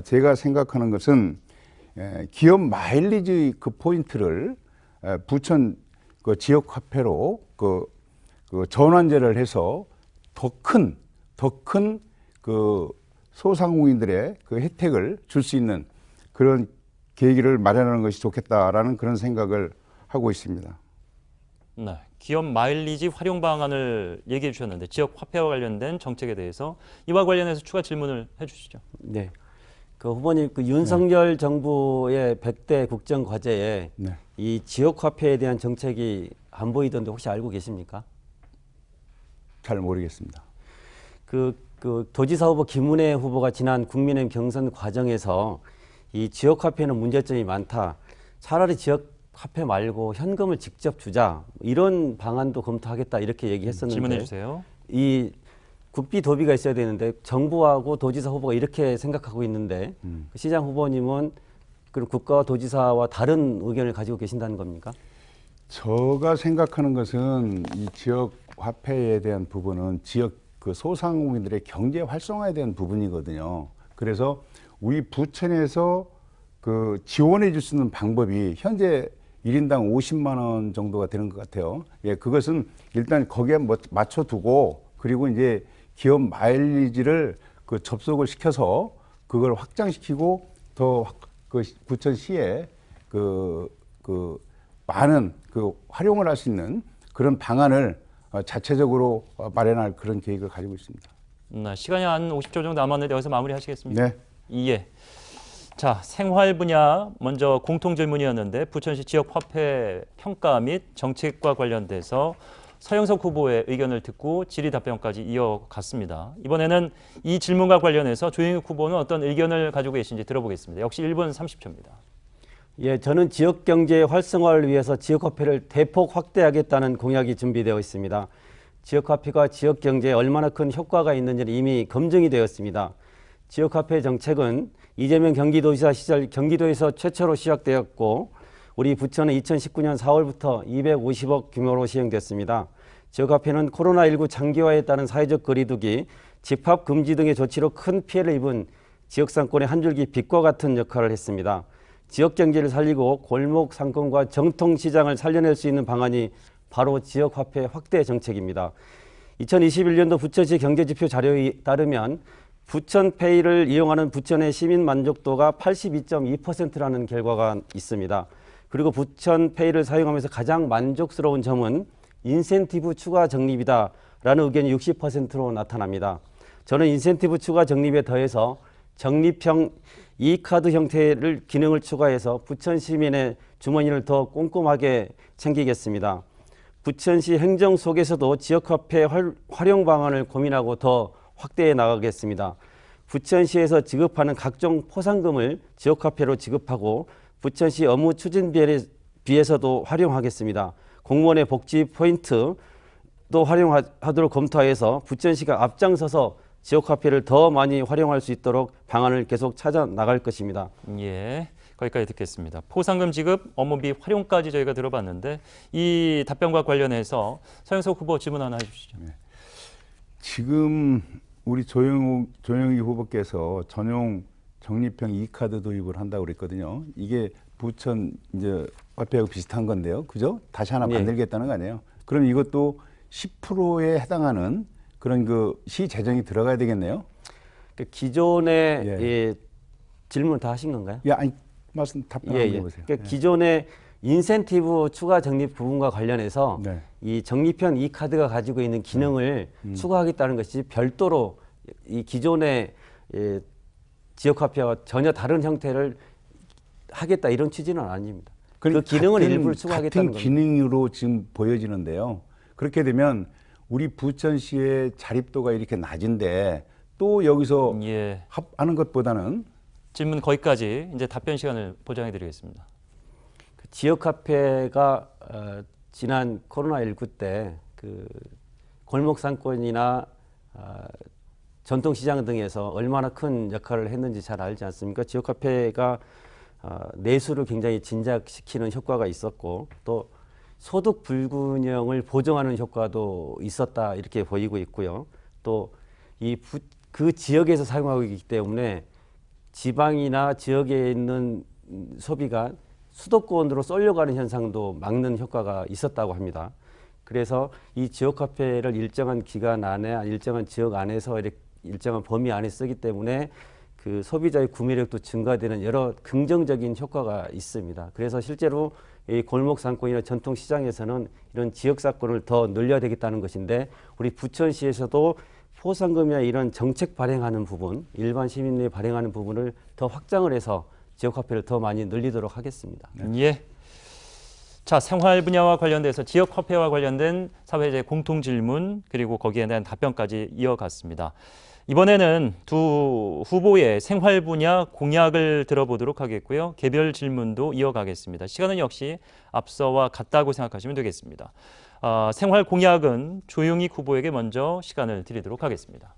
제가 생각하는 것은 기업 마일리지 포인트를 부천 지역 화폐로 전환제를 해서 더 큰 소상공인들의 혜택을 줄 수 있는 그런 계기를 마련하는 것이 좋겠다라는 그런 생각을 하고 있습니다. 네, 기업 마일리지 활용 방안을 얘기해 주셨는데 지역 화폐와 관련된 정책에 대해서 이와 관련해서 추가 질문을 해주시죠. 네. 후보님, 윤석열 정부의 100대 국정 과제에 네. 이 지역 화폐에 대한 정책이 안 보이던데 혹시 알고 계십니까? 잘 모르겠습니다. 도지사 후보 김은혜 후보가 지난 국민의힘 경선 과정에서 이 지역 화폐는 문제점이 많다. 차라리 지역 화폐 말고 현금을 직접 주자. 이런 방안도 검토하겠다 이렇게 얘기했었는데 질문해 주세요. 이 국비 도비가 있어야 되는데 정부하고 도지사 후보가 이렇게 생각하고 있는데 시장 후보님은 그럼 국가와 도지사와 다른 의견을 가지고 계신다는 겁니까? 제가 생각하는 것은 이 지역 화폐에 대한 부분은 지역 소상공인들의 경제 활성화에 대한 부분이거든요. 그래서 우리 부천에서 지원해 줄 수 있는 방법이 현재 1인당 50만 원 정도가 되는 것 같아요. 그것은 일단 거기에 맞춰두고 그리고 이제 기업 마일리지를 접속을 시켜서 그걸 확장시키고 더 부천시에 많은 활용을 할 수 있는 그런 방안을 자체적으로 마련할 그런 계획을 가지고 있습니다. 시간이 한 50초 정도 남았는데 여기서 마무리하시겠습니까? 네. 예. 자, 생활 분야 먼저 공통 질문이었는데 부천시 지역 화폐 평가 및 정책과 관련돼서 서영석 후보의 의견을 듣고 질의 답변까지 이어갔습니다. 이번에는 이 질문과 관련해서 조영익 후보는 어떤 의견을 가지고 계신지 들어보겠습니다. 역시 1분 30초입니다. 예, 저는 지역 경제 활성화를 위해서 지역 화폐를 대폭 확대하겠다는 공약이 준비되어 있습니다. 지역 화폐가 지역 경제에 얼마나 큰 효과가 있는지는 이미 검증이 되었습니다. 지역 화폐 정책은 이재명 경기도지사 시절 경기도에서 최초로 시작되었고 우리 부천은 2019년 4월부터 250억 규모로 시행됐습니다. 지역 화폐는 코로나19 장기화에 따른 사회적 거리두기, 집합 금지 등의 조치로 큰 피해를 입은 지역 상권의 한 줄기 빛과 같은 역할을 했습니다. 지역 경제를 살리고 골목 상권과 정통 시장을 살려낼 수 있는 방안이 바로 지역 화폐 확대 정책입니다. 2021년도 부천시 경제지표 자료에 따르면 부천페이를 이용하는 부천의 시민 만족도가 82.2%라는 결과가 있습니다. 그리고 부천페이를 사용하면서 가장 만족스러운 점은 인센티브 추가 적립이다라는 의견이 60%로 나타납니다. 저는 인센티브 추가 적립에 더해서 적립형 이카드 형태를 기능을 추가해서 부천 시민의 주머니를 더 꼼꼼하게 챙기겠습니다. 부천시 행정 속에서도 지역화폐 활용 방안을 고민하고 더 확대해 나가겠습니다. 부천시에서 지급하는 각종 포상금을 지역화폐로 지급하고 부천시 업무 추진비에서도 활용하겠습니다. 공무원의 복지 포인트도 활용하도록 검토해서 부천시가 앞장서서 지역화폐를 더 많이 활용할 수 있도록 방안을 계속 찾아 나갈 것입니다. 예, 거기까지 듣겠습니다. 포상금 지급, 업무비 활용까지 저희가 들어봤는데 이 답변과 관련해서 서영석 후보 질문 하나 해주시죠. 네. 지금 우리 조영희 후보께서 전용 적립형 이카드 도입을 한다고 그랬거든요. 이게 부천 이제 화폐하고 비슷한 건데요, 그죠? 다시 하나 만들겠다는 거 아니에요? 그럼 이것도 10%에 해당하는 그런 그 시 재정이 들어가야 되겠네요. 그 기존의 예. 예, 질문 다 하신 건가요? 예, 아니 말씀 답변 한번 해보세요. 그러니까 기존의 인센티브 추가 적립 부분과 관련해서 네. 이 적립형 이 카드가 가지고 있는 기능을 추가하겠다는 것이 별도로 이 기존의 지역화폐와 전혀 다른 형태를 하겠다 이런 취지는 아닙니다. 그 기능을 일부를 추가하겠다는 같은 겁니다. 기능으로 지금 보여지는데요. 그렇게 되면 우리 부천시의 자립도가 이렇게 낮은데 또 여기서 예. 합하는 것보다는 질문 거기까지 이제 답변 시간을 보장해 드리겠습니다. 그 지역화폐가 지난 코로나19 때 그 골목 상권이나 전통시장 등에서 얼마나 큰 역할을 했는지 잘 알지 않습니까? 지역화폐가 내수를 굉장히 진작시키는 효과가 있었고 또 소득 불균형을 보정하는 효과도 있었다 이렇게 보이고 있고요. 또 그 지역에서 사용하고 있기 때문에 지방이나 지역에 있는 소비가 수도권으로 쏠려가는 현상도 막는 효과가 있었다고 합니다. 그래서 이 지역화폐를 일정한 기간 안에 일정한 지역 안에서 일정한 범위 안에 쓰기 때문에 그 소비자의 구매력도 증가되는 여러 긍정적인 효과가 있습니다. 그래서 실제로 이 골목 상권이나 전통 시장에서는 이런 지역 사건을 더 늘려야 되겠다는 것인데 우리 부천시에서도 포상금이나 이런 정책 발행하는 부분, 일반 시민들이 발행하는 부분을 더 확장을 해서 지역화폐를 더 많이 늘리도록 하겠습니다. 예. 자, 생활 분야와 관련돼서 지역 화폐와 관련된 사회적 공통 질문 그리고 거기에 대한 답변까지 이어갔습니다. 이번에는 두 후보의 생활 분야 공약을 들어보도록 하겠고요. 개별 질문도 이어가겠습니다. 시간은 역시 앞서와 같다고 생각하시면 되겠습니다. 생활 공약은 조용익 후보에게 먼저 시간을 드리도록 하겠습니다.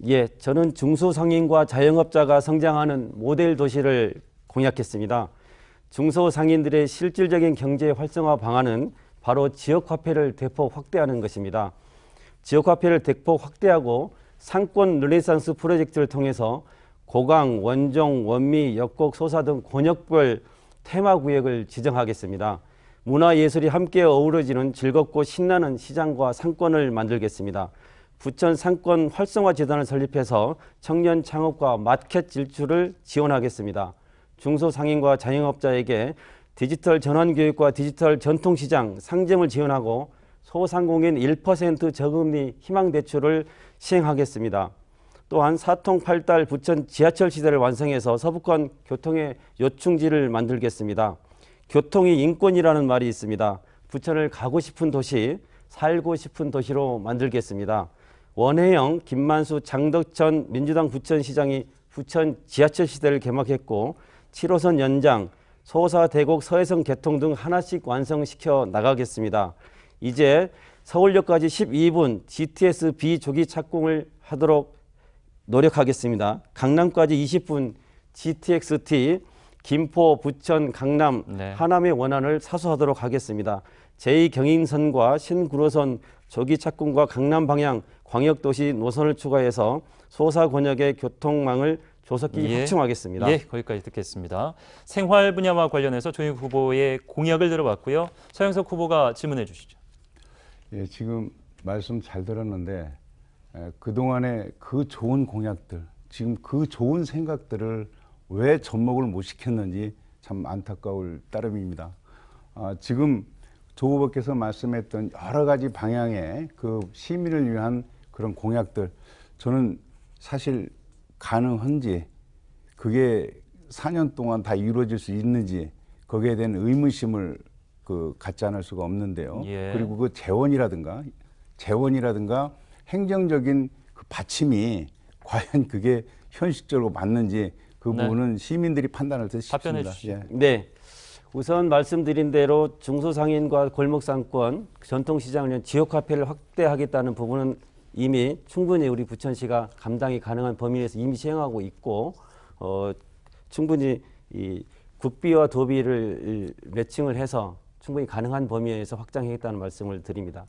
예, 저는 중소상인과 자영업자가 성장하는 모델 도시를 공약했습니다. 중소상인들의 실질적인 경제 활성화 방안은 바로 지역화폐를 대폭 확대하는 것입니다. 지역화폐를 대폭 확대하고 상권 르네상스 프로젝트를 통해서 고강, 원종, 원미, 역곡, 소사 등 권역별 테마구역을 지정하겠습니다. 문화예술이 함께 어우러지는 즐겁고 신나는 시장과 상권을 만들겠습니다. 부천 상권 활성화 재단을 설립해서 청년 창업과 마켓 진출을 지원하겠습니다. 중소상인과 자영업자에게 디지털 전환 교육과 디지털 전통시장 상점을 지원하고 소상공인 1% 저금리 희망대출을 시행하겠습니다. 또한 사통팔달 부천 지하철 시대를 완성해서 서부권 교통의 요충지를 만들겠습니다. 교통이 인권이라는 말이 있습니다. 부천을 가고 싶은 도시, 살고 싶은 도시로 만들겠습니다. 원혜영, 김만수, 장덕천 민주당 부천시장이 부천 지하철 시대를 개막했고 7호선 연장, 소사, 대곡, 서해선 개통 등 하나씩 완성시켜 나가겠습니다. 이제 서울역까지 12분 GTS 비조기 착공을 하도록 노력하겠습니다. 강남까지 20분 GTX-T, 김포, 부천, 강남, 하남의 원안을 사수하도록 하겠습니다. 제2경인선과 신구로선 조기 착공과 강남 방향 광역도시 노선을 추가해서 소사 권역의 교통망을 조속히 확충하겠습니다. 예, 거기까지 듣겠습니다. 생활 분야와 관련해서 조용익 후보의 공약을 들어봤고요. 서영석 후보가 질문해 주시죠. 예, 지금 말씀 잘 들었는데 그동안의 그 좋은 공약들, 지금 그 좋은 생각들을 왜 접목을 못 시켰는지 참 안타까울 따름입니다. 지금 조 후보께서 말씀했던 여러 가지 방향의 그 시민을 위한 그런 공약들, 저는 사실 가능한지, 그게 4년 동안 다 이루어질 수 있는지 거기에 대한 의문심을 갖지 않을 수가 없는데요. 예. 그리고 그 재원이라든가 행정적인 그 받침이 과연 그게 현실적으로 맞는지 그 부분은 시민들이 판단할 때 답변해 쉽습니다. 주시죠. 예. 네, 우선 말씀드린 대로 중소상인과 골목상권, 전통시장을 위한 지역화폐를 확대하겠다는 부분은 이미 충분히 우리 부천시가 감당이 가능한 범위 내에서 이미 시행하고 있고 충분히 이 국비와 도비를 매칭을 해서 충분히 가능한 범위 내에서 확장하겠다는 말씀을 드립니다.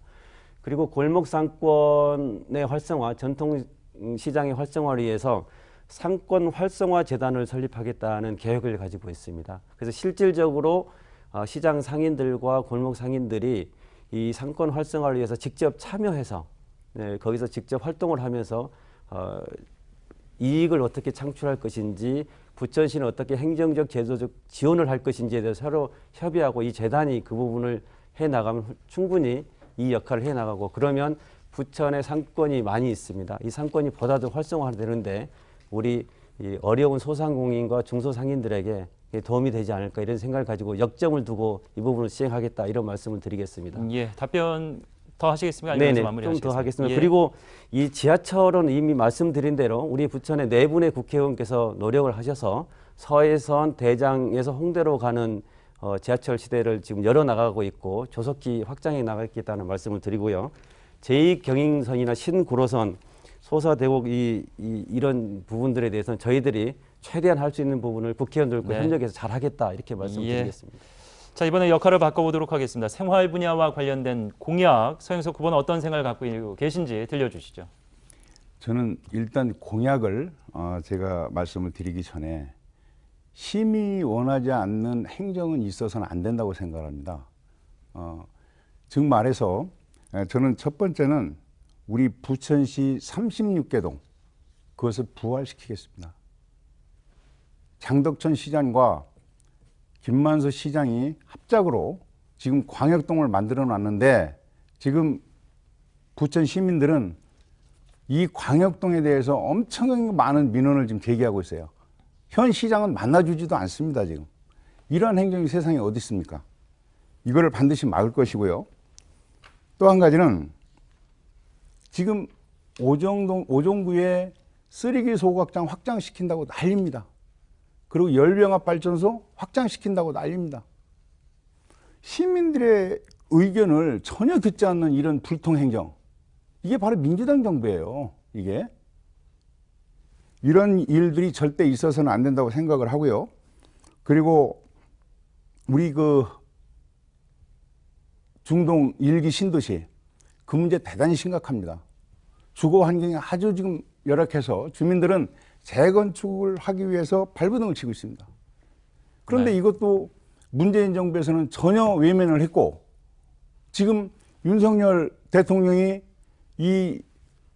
그리고 골목상권의 활성화, 전통시장의 활성화를 위해서 상권 활성화 재단을 설립하겠다는 계획을 가지고 있습니다. 그래서 실질적으로 시장 상인들과 골목 상인들이 이 상권 활성화를 위해서 직접 참여해서 거기서 직접 활동을 하면서 이익을 어떻게 창출할 것인지 부천시는 어떻게 행정적 제도적 지원을 할 것인지에 대해서 서로 협의하고 이 재단이 그 부분을 해나가면 충분히 이 역할을 해나가고 그러면 부천에 상권이 많이 있습니다. 이 상권이 보다 더 활성화되는데 우리 이 어려운 소상공인과 중소상인들에게 도움이 되지 않을까 이런 생각을 가지고 역점을 두고 이 부분을 시행하겠다 이런 말씀을 드리겠습니다. 예, 답변 더 하시겠습니까? 아니면 네네, 마무리하시겠습니까? 좀 더 하겠습니다. 예. 그리고 이 지하철은 이미 말씀드린 대로 우리 부천의 네 분의 국회의원께서 노력을 하셔서 서해선 대장에서 홍대로 가는 지하철 시대를 지금 열어나가고 있고 조속히 확장해 나가겠다는 말씀을 드리고요. 제2경인선이나 신구로선, 소사대곡 이런 부분들에 대해서는 저희들이 최대한 할 수 있는 부분을 국회의원들과 네. 협력해서 잘하겠다 이렇게 말씀드리겠습니다. 자, 이번에 역할을 바꿔보도록 하겠습니다. 생활 분야와 관련된 공약, 서영석 후보는 어떤 생각을 갖고 계신지 들려주시죠. 저는 일단 공약을 제가 말씀을 드리기 전에 심히 원하지 않는 행정은 있어서는 안 된다고 생각합니다. 즉 말해서 저는 첫 번째는 우리 부천시 36개 동 그것을 부활시키겠습니다. 장덕천 시장과 김만수 시장이 합작으로 지금 광역동을 만들어 놨는데 지금 부천 시민들은 이 광역동에 대해서 엄청 많은 민원을 지금 제기하고 있어요. 현 시장은 만나주지도 않습니다. 지금 이러한 행정이 세상에 어디 있습니까? 이거를 반드시 막을 것이고요. 또 한 가지는 지금 오정구에 쓰레기 소각장 확장시킨다고 난립니다. 그리고 열병합 발전소 확장시킨다고 난립니다. 시민들의 의견을 전혀 듣지 않는 이런 불통행정, 이게 바로 민주당 정부예요. 이게 이런 일들이 절대 있어서는 안 된다고 생각을 하고요. 그리고 우리 그 중동 1기 신도시 그 문제 대단히 심각합니다. 주거 환경이 아주 지금 열악해서 주민들은 재건축을 하기 위해서 발버둥을 치고 있습니다. 그런데 네. 이것도 문재인 정부에서는 전혀 외면을 했고 지금 윤석열 대통령이 이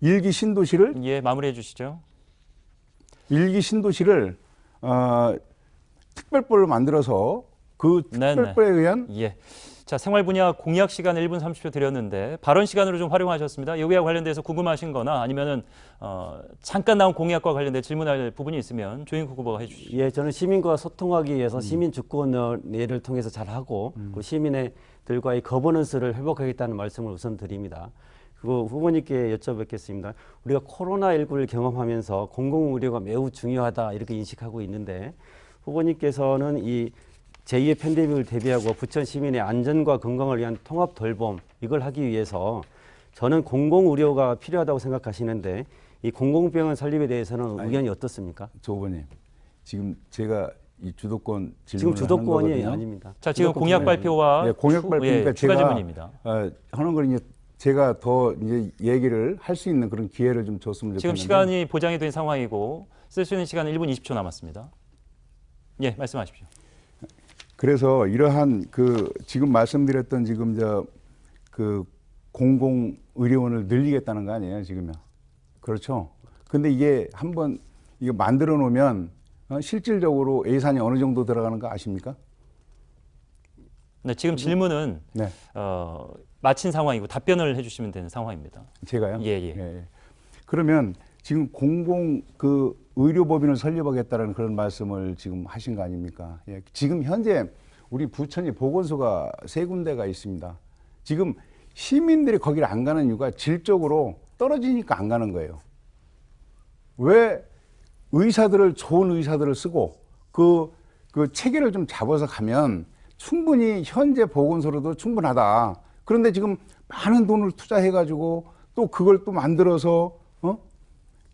1기 신도시를 예, 마무리해 주시죠. 특별법을 만들어서 그 네네. 특별법에 의한 예. 자, 생활 분야 공약 시간 1분 30초 드렸는데 발언 시간으로 좀 활용하셨습니다. 여기와 관련돼서 궁금하신 거나 아니면은 잠깐 나온 공약과 관련돼 질문할 부분이 있으면 조영국 후보가 해 주시죠. 예, 저는 시민과 소통하기 위해서 시민 주권위를 통해서 잘하고 그 시민들과의 거버넌스를 회복하겠다는 말씀을 우선 드립니다. 그리고 후보님께 여쭤뵙겠습니다. 우리가 코로나19를 경험하면서 공공의료가 매우 중요하다 이렇게 인식하고 있는데 후보님께서는 이 제2의 팬데믹을 대비하고 부천 시민의 안전과 건강을 위한 통합 돌봄 이걸 하기 위해서 저는 공공의료가 필요하다고 생각하시는데 이 공공병원 설립에 대해서는 의견이 어떻습니까? 조 후보님, 지금 제가 이 주도권 지금 질문을 주도권이 하는 거거든요. 아닙니다. 자, 지금 주도권 공약 부분이 발표와 예, 공약 발표니까 추가 제가 질문입니다. 하는 걸 이제 제가 더 이제 얘기를 할 수 있는 그런 기회를 좀 줬으면 좋겠는데 지금 시간이 보장이 된 상황이고 쓸 수 있는 시간 1분 20초 남았습니다. 예, 말씀하십시오. 그래서 이러한 그 지금 말씀드렸던 지금 그 공공 의료원을 늘리겠다는 거 아니에요, 지금요. 그렇죠. 근데 이게 한번 이거 만들어 놓으면 실질적으로 예산이 어느 정도 들어가는 거 아십니까? 네, 지금 질문은 네. 마친 상황이고 답변을 해주시면 되는 상황입니다. 제가요? 예, 예. 그러면 지금 공공 그 의료법인을 설립하겠다는 그런 말씀을 지금 하신 거 아닙니까? 예. 지금 현재 우리 부천이 보건소가 3군데가 있습니다. 지금 시민들이 거기를 안 가는 이유가 질적으로 떨어지니까 안 가는 거예요. 왜 좋은 의사들을 쓰고 그 체계를 좀 잡아서 가면 충분히 현재 보건소로도 충분하다. 그런데 지금 많은 돈을 투자해가지고 또 그걸 또 만들어서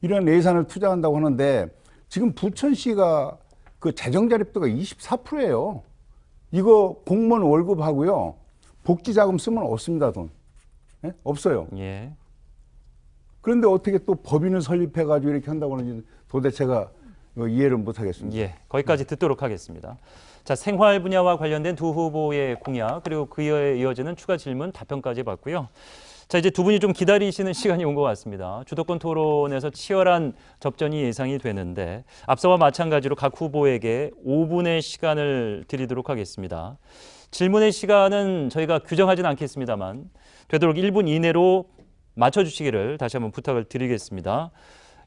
이런 예산을 투자한다고 하는데 지금 부천시가 그 재정 자립도가 24%예요. 이거 공무원 월급하고요. 복지 자금 쓰면 없습니다, 돈. 예? 없어요. 예. 그런데 어떻게 또 법인을 설립해가지고 이렇게 한다고 하는지 도대체가 이해를 못하겠습니다. 예, 거기까지 듣도록 하겠습니다. 자, 생활 분야와 관련된 두 후보의 공약 그리고 그에 이어지는 추가 질문 답변까지 받고요. 자, 이제 두 분이 좀 기다리시는 시간이 온 것 같습니다. 주도권 토론에서 치열한 접전이 예상이 되는데 앞서와 마찬가지로 각 후보에게 5분의 시간을 드리도록 하겠습니다. 질문의 시간은 저희가 규정하진 않겠습니다만 되도록 1분 이내로 맞춰주시기를 다시 한번 부탁을 드리겠습니다.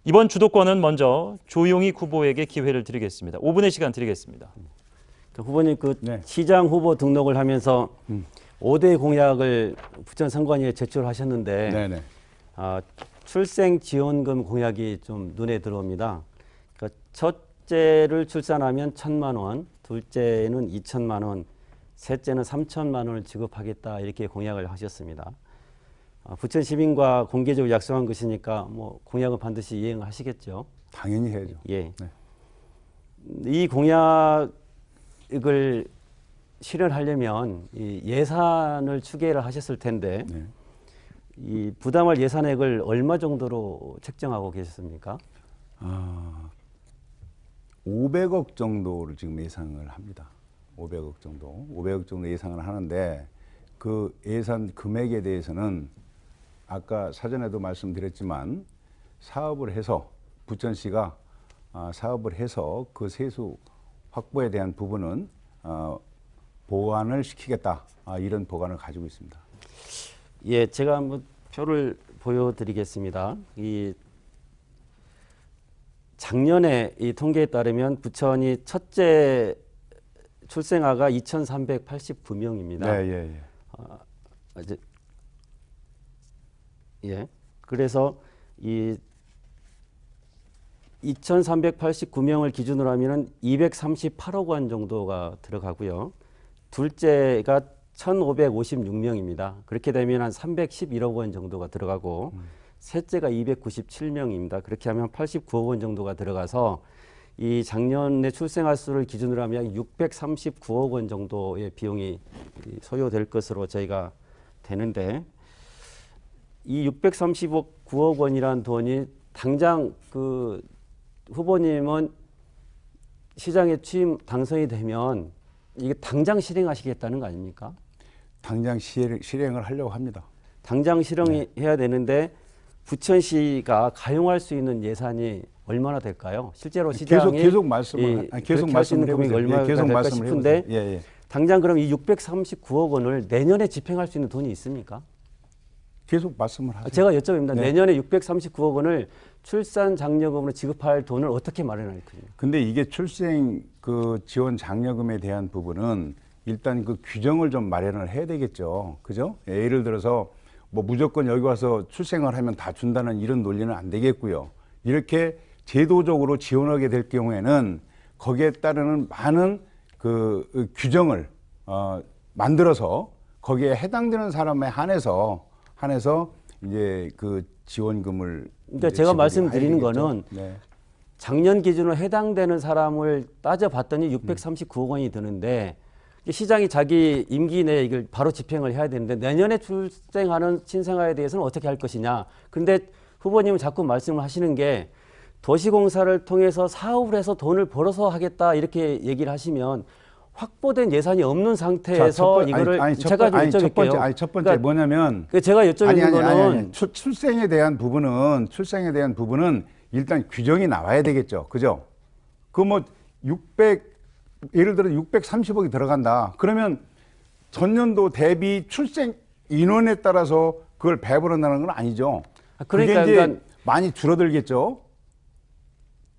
이번 주도권은 먼저 조용익 후보에게 기회를 드리겠습니다. 5분의 시간 드리겠습니다. 후보님 네. 시장 후보 등록을 하면서 5대 공약을 부천 선관위에 제출하셨는데 네네. 출생 지원금 공약이 좀 눈에 들어옵니다. 그러니까 첫째를 출산하면 1,000만 원, 둘째는 2,000만 원, 셋째는 3,000만 원을 지급하겠다 이렇게 공약을 하셨습니다. 부천 시민과 공개적으로 약속한 것이니까 뭐 공약은 반드시 이행하시겠죠. 당연히 해야죠. 예. 네. 이 공약을 실현하려면 이 예산을 추계를 하셨을 텐데 네. 이 부담할 예산액을 얼마 정도로 책정하고 계셨습니까? 500억 정도를 지금 예상을 합니다. 500억 정도 예상을 하는데 그 예산 금액에 대해서는 아까 사전에도 말씀드렸지만 사업을 해서 부천시가 사업을 해서 그 세수 확보에 대한 부분은 보완을 시키겠다 이런 보관을 가지고 있습니다. 예, 제가 한번 표를 보여드리겠습니다. 이 작년에 이 통계에 따르면 부천이 첫째 출생아가 2,389명입니다. 네, 이제 예. 그래서 이 2,389명을 기준으로 하면은 238억 원 정도가 들어가고요. 둘째가 1,556명입니다. 그렇게 되면 한 311억 원 정도가 들어가고 셋째가 297명입니다. 그렇게 하면 89억 원 정도가 들어가서 이 작년에 출생아 수를 기준으로 하면 639억 원 정도의 비용이 소요될 것으로 저희가 되는데 이 639억 원이라는 돈이 당장 그 후보님은 시장에 취임 당선이 되면 이게 당장 실행하시겠다는 거 아닙니까? 당장 실행을 하려고 합니다. 당장 실행해야 되는데 부천시가 가용할 수 있는 예산이 얼마나 될까요? 실제로 시장이 계속 말씀을 계속 할 수 있는 금액이 얼마나 될까 싶은데 예. 당장 그럼 이 639억 원을 내년에 집행할 수 있는 돈이 있습니까? 계속 말씀을 하세요. 제가 여쭤봅니다. 네. 내년에 639억 원을 출산 장려금으로 지급할 돈을 어떻게 마련할 거냐? 근데 이게 출생 그 지원 장려금에 대한 부분은 일단 그 규정을 좀 마련을 해야 되겠죠. 그죠? 예를 들어서 뭐 무조건 여기 와서 출생을 하면 다 준다는 이런 논리는 안 되겠고요. 이렇게 제도적으로 지원하게 될 경우에는 거기에 따르는 많은 그 규정을 만들어서 거기에 해당되는 사람에 한해서 이제 그 지원금을 그러니까 제가 말씀드리는 거는 네. 작년 기준으로 해당되는 사람을 따져봤더니 639억 원이 드는데 시장이 자기 임기 내에 이걸 바로 집행을 해야 되는데 내년에 출생하는 신생아에 대해서는 어떻게 할 것이냐. 그런데 후보님은 자꾸 말씀을 하시는 게 도시공사를 통해서 사업을 해서 돈을 벌어서 하겠다 이렇게 얘기를 하시면 확보된 예산이 없는 상태에서 이거를 제가 좀 여쭤볼게요. 첫 번째 뭐냐면 제가 여쭤보는 거는 출생에 대한 부분은 일단 규정이 나와야 되겠죠. 그죠? 예를 들어 630억이 들어간다. 그러면 전년도 대비 출생 인원에 따라서 그걸 배분한다는 건 아니죠. 그러니까 그게 이제 많이 줄어들겠죠.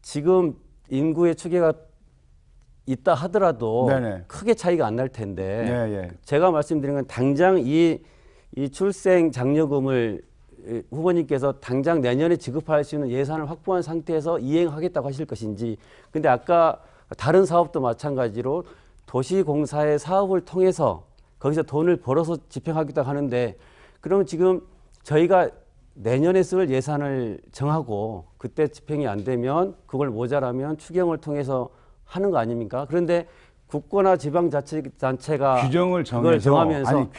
지금 인구의 추계가 있다 하더라도 네네. 크게 차이가 안 날 텐데 예. 제가 말씀드린 건 당장 이 출생 장려금을 후보님께서 당장 내년에 지급할 수 있는 예산을 확보한 상태에서 이행하겠다고 하실 것인지 근데 아까 다른 사업도 마찬가지로 도시공사의 사업을 통해서 거기서 돈을 벌어서 집행하겠다고 하는데 그러면 지금 저희가 내년에 쓸 예산을 정하고 그때 집행이 안 되면 그걸 모자라면 추경을 통해서 하는 거 아닙니까? 그런데 국고나 지방자치단체가 규정을 그걸 정하면서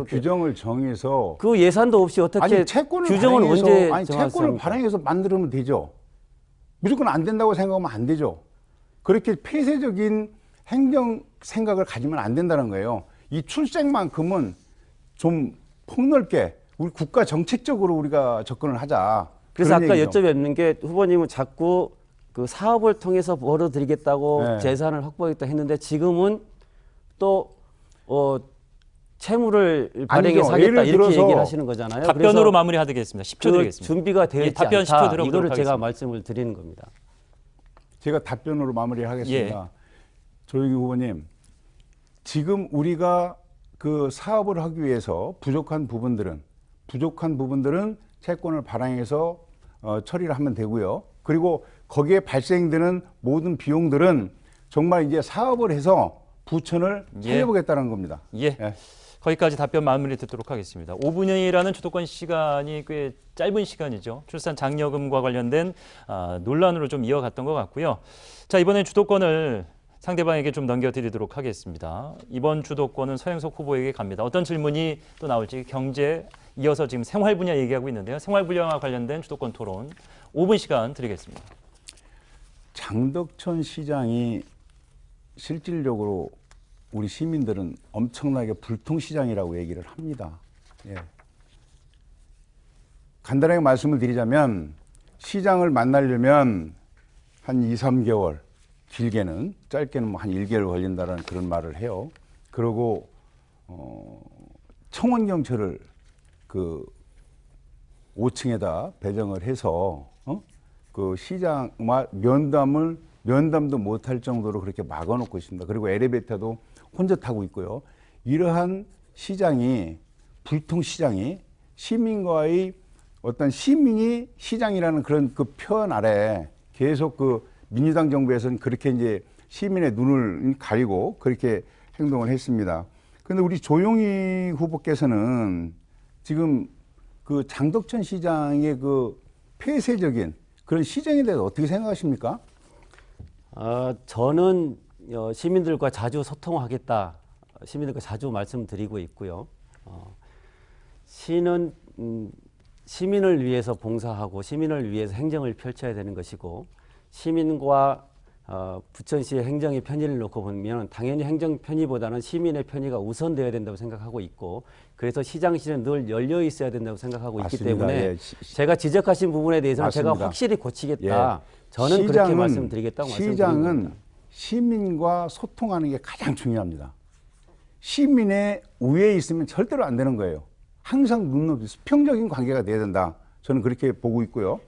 규정을 정해서 그 예산도 없이 어떻게 규정을 언제 채권을 발행해서 만들면 되죠. 무조건 안 된다고 생각하면 안 되죠. 그렇게 폐쇄적인 행정 생각을 가지면 안 된다는 거예요. 이 출생만큼은 좀 폭넓게 우리 국가 정책적으로 우리가 접근을 하자. 그래서 그런 아까 얘기죠. 여쭤봤는 게 후보님은 자꾸 그 사업을 통해서 벌어들이겠다고 네. 재산을 확보하겠다 했는데 지금은 또 채무를 발행해서 하겠다 예를 이렇게 들어서 얘기를 하시는 거잖아요. 답변으로 그래서 마무리하도록 10초 그 드리겠습니다. 준비가 되어 예, 있지 답변 10초 않다. 들어보도록 이거를 제가 하겠습니다. 말씀을 드리는 겁니다. 제가 답변으로 마무리하겠습니다. 예. 조영기 후보님, 지금 우리가 그 사업을 하기 위해서 부족한 부분들은 채권을 발행해서 처리를 하면 되고요. 그리고 거기에 발생되는 모든 비용들은 정말 이제 사업을 해서 부천을 예. 살려보겠다는 겁니다. 예. 예. 거기까지 답변 마무리 듣도록 하겠습니다. 5분이라는 주도권 시간이 꽤 짧은 시간이죠. 출산 장려금과 관련된 논란으로 좀 이어갔던 것 같고요. 자, 이번엔 주도권을 상대방에게 좀 넘겨드리도록 하겠습니다. 이번 주도권은 서영석 후보에게 갑니다. 어떤 질문이 또 나올지 경제 이어서 지금 생활 분야 얘기하고 있는데요. 생활 분야와 관련된 주도권 토론 5분 시간 드리겠습니다. 장덕천 시장이 실질적으로 우리 시민들은 엄청나게 불통시장이라고 얘기를 합니다. 예. 간단하게 말씀을 드리자면 시장을 만나려면 한 2, 3개월, 길게는 짧게는 뭐 한 1개월 걸린다는 그런 말을 해요. 그리고 청원경찰을 그 5층에다 배정을 해서 그 시장 면담도 못할 정도로 그렇게 막아놓고 있습니다. 그리고 엘리베이터도 혼자 타고 있고요. 이러한 시장이 불통시장이 시민과의 어떤 시민이 시장이라는 그런 그 표현 아래 계속 그 민주당 정부에서는 그렇게 이제 시민의 눈을 가리고 그렇게 행동을 했습니다. 그런데 우리 조용희 후보께서는 지금 그 장덕천 시장의 그 폐쇄적인 그런 시장에 대해서 어떻게 생각하십니까? 저는 시민들과 자주 소통하겠다. 시민들과 자주 말씀드리고 있고요. 시는 시민을 위해서 봉사하고 시민을 위해서 행정을 펼쳐야 되는 것이고 시민과 부천시의 행정의 편의를 놓고 보면 당연히 행정 편의보다는 시민의 편의가 우선되어야 된다고 생각하고 있고 그래서 시장실은 늘 열려 있어야 된다고 생각하고 맞습니다. 있기 때문에 예. 제가 지적하신 부분에 대해서는 제가 맞습니다. 확실히 고치겠다. 예. 저는 그렇게 말씀드리겠다고 시장은 말씀드립니다. 시민과 소통하는 게 가장 중요합니다. 시민의 우위에 있으면 절대로 안 되는 거예요. 항상 눈높이 수평적인 관계가 돼야 된다. 저는 그렇게 보고 있고요.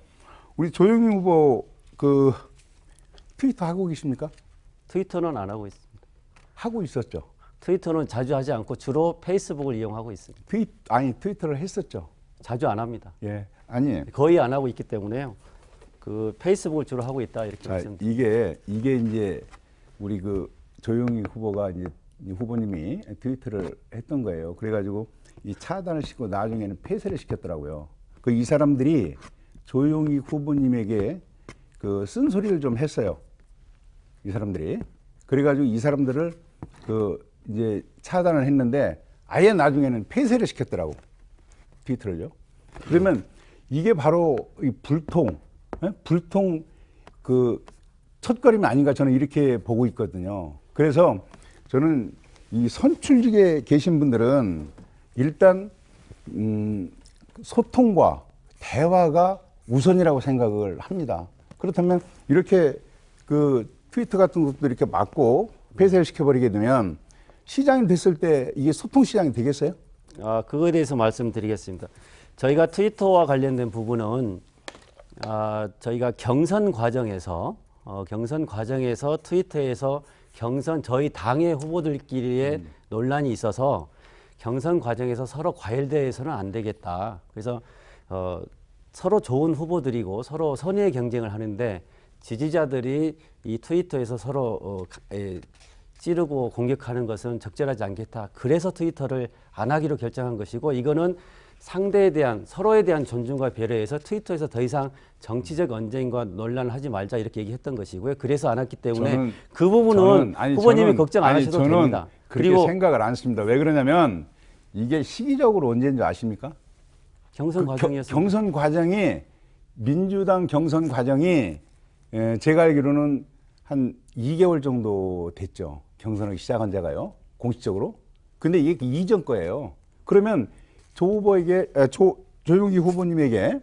우리 조영희 후보 그 트위터 하고 계십니까? 트위터는 안 하고 있습니다. 하고 있었죠. 트위터는 자주 하지 않고 주로 페이스북을 이용하고 있습니다. 트위터를 했었죠. 자주 안 합니다. 예, 아니. 거의 안 하고 있기 때문에요. 그 페이스북을 주로 하고 있다 이렇게 자, 말씀드립니다. 이게 이제 우리 그 조영희 후보가 이제 이 후보님이 트위터를 했던 거예요. 그래가지고 이 차단을 시키고 나중에는 폐쇄를 시켰더라고요. 그 이 사람들이 조영희 후보님에게 그 쓴소리를 좀 했어요. 이 사람들이. 그래가지고 이 사람들을 그 이제 차단을 했는데 아예 나중에는 폐쇄를 시켰더라고. 트위터를요. 그러면 이게 바로 이 불통 그 첫걸음이 아닌가 저는 이렇게 보고 있거든요. 그래서 저는 이 선출직에 계신 분들은 일단 소통과 대화가 우선이라고 생각을 합니다. 그렇다면 이렇게 그 트위터 같은 것도 이렇게 막고 폐쇄를 시켜버리게 되면 시장이 됐을 때 이게 소통 시장이 되겠어요? 그거에 대해서 말씀드리겠습니다. 저희가 트위터와 관련된 부분은 저희가 경선 과정에서 트위터에서 저희 당의 후보들끼리의 논란이 있어서 경선 과정에서 서로 과열돼서는 안 되겠다. 그래서 서로 좋은 후보들이고 서로 선의의 경쟁을 하는데 지지자들이 이 트위터에서 서로 찌르고 공격하는 것은 적절하지 않겠다. 그래서 트위터를 안 하기로 결정한 것이고 이거는 상대에 대한 서로에 대한 존중과 배려에서 트위터에서 더 이상 정치적 언쟁과 논란을 하지 말자 이렇게 얘기했던 것이고요. 그래서 안 했기 때문에 그 부분은 후보님이 걱정 안 하셔도 됩니다. 그렇게 생각을 안 했습니다. 왜 그러냐면 이게 시기적으로 언제인 줄 아십니까? 경선 과정이었습니다. 경선 과정이 민주당 경선 과정이 제가 알기로는 한 2개월 정도 됐죠. 경선을 시작한 자가요. 공식적으로. 근데 이게 이전 거예요. 그러면 조용기 후보님에게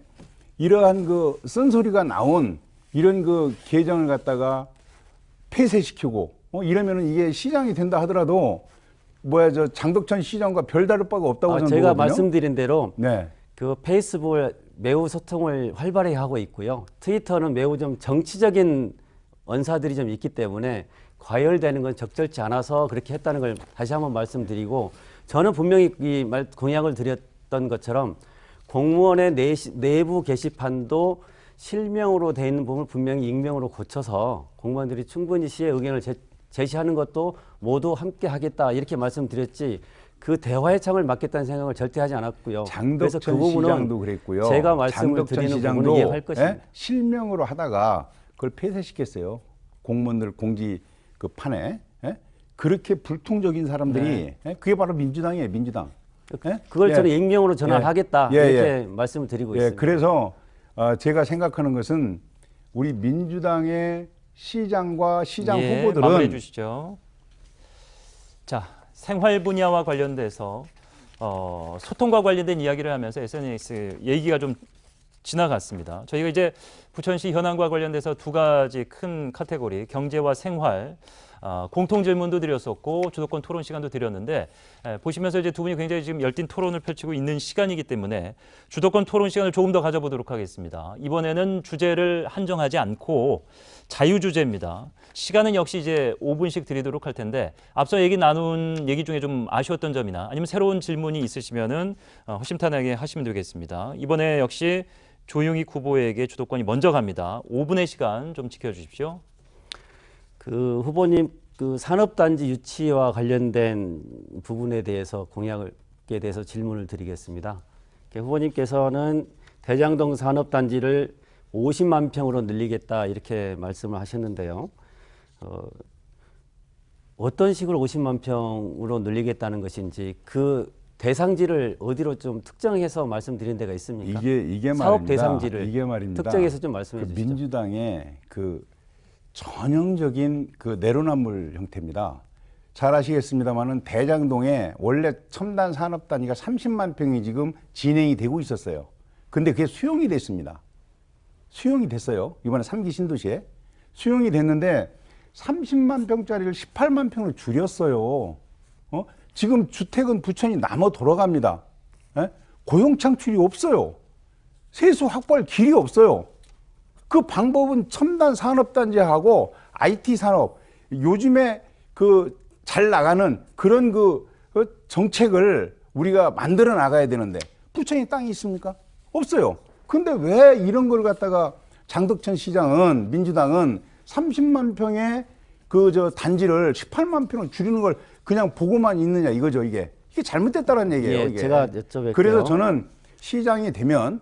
이러한 그 쓴소리가 나온 이런 그 계정을 갖다가 폐쇄시키고 이러면은 이게 시장이 된다 하더라도 장덕천 시장과 별다를 바가 없다고 저는 제가 보거든요. 말씀드린 대로 네. 그 페이스북을 매우 소통을 활발히 하고 있고요. 트위터는 매우 좀 정치적인 언사들이 좀 있기 때문에 과열되는 건 적절치 않아서 그렇게 했다는 걸 다시 한번 말씀드리고, 저는 분명히 공약을 드렸던 것처럼 공무원의 내부 게시판도 실명으로 돼 있는 부분을 분명히 익명으로 고쳐서 공무원들이 충분히 시의 의견을 제시하는 것도 모두 함께 하겠다 이렇게 말씀드렸지, 그 대화의 창을 막겠다는 생각을 절대 하지 않았고요. 그래서 장덕천 그 부분은 시장도 그랬고요. 제가 말씀을 장덕천 드리는 시장도 부분을 이해할 것입니다. 실명으로 하다가 그걸 폐쇄시켰어요. 공무원들 공지 그 판에. 그렇게 불통적인 사람들이 그게 바로 민주당이에요. 민주당. 그걸 저는 익명으로 전화를 하겠다 이렇게 말씀을 드리고 있습니다. 그래서 제가 생각하는 것은 우리 민주당의 시장과 시장 후보들은 마무리해 주시죠. 자, 생활 분야와 관련돼서 소통과 관련된 이야기를 하면서 SNS 얘기가 좀 지나갔습니다. 저희가 이제 부천시 현안과 관련돼서 두 가지 큰 카테고리, 경제와 생활, 공통 질문도 드렸었고 주도권 토론 시간도 드렸는데, 보시면서 이제 두 분이 굉장히 지금 열띤 토론을 펼치고 있는 시간이기 때문에 주도권 토론 시간을 조금 더 가져보도록 하겠습니다. 이번에는 주제를 한정하지 않고 자유 주제입니다. 시간은 역시 이제 5분씩 드리도록 할 텐데, 앞서 나눈 얘기 중에 좀 아쉬웠던 점이나 아니면 새로운 질문이 있으시면은 허심탄회하게 하시면 되겠습니다. 이번에 역시 조용익 후보에게 주도권이 먼저 갑니다. 5분의 시간 좀 지켜주십시오. 그 후보님 그 산업단지 유치와 관련된 부분에 대해서 공약에 대해서 질문을 드리겠습니다. 후보님께서는 대장동 산업단지를 50만 평으로 늘리겠다 이렇게 말씀을 하셨는데요. 어떤 식으로 50만 평으로 늘리겠다는 것인지 그 대상지를 어디로 좀 특정해서 말씀드린 데가 있습니까? 이게 사업 말입니다. 대상지를 이게 말입니다. 특정해서 좀 말씀해 그 주시죠. 민주당의 그 전형적인 그 내로남불 형태입니다. 잘 아시겠습니다만은 대장동에 원래 첨단 산업 단위가 30만 평이 지금 진행이 되고 있었어요. 근데 그게 수용이 됐습니다. 수용이 됐어요. 이번에 3기 신도시에 수용이 됐는데 30만 평짜리를 18만 평으로 줄였어요. 지금 주택은 부천이 남아 돌아갑니다. 고용 창출이 없어요. 세수 확보할 길이 없어요. 그 방법은 첨단 산업단지하고 IT 산업, 요즘에 그 잘 나가는 그런 그 정책을 우리가 만들어 나가야 되는데, 부천에 땅이 있습니까? 없어요. 근데 왜 이런 걸 갖다가 장덕천 시장은, 민주당은 30만 평의 단지를 18만 평을 줄이는 걸 그냥 보고만 있느냐 이거죠, 이게. 이게 잘못됐다는 얘기예요, 이게. 제가 여쭤볼게요. 그래서 저는 시장이 되면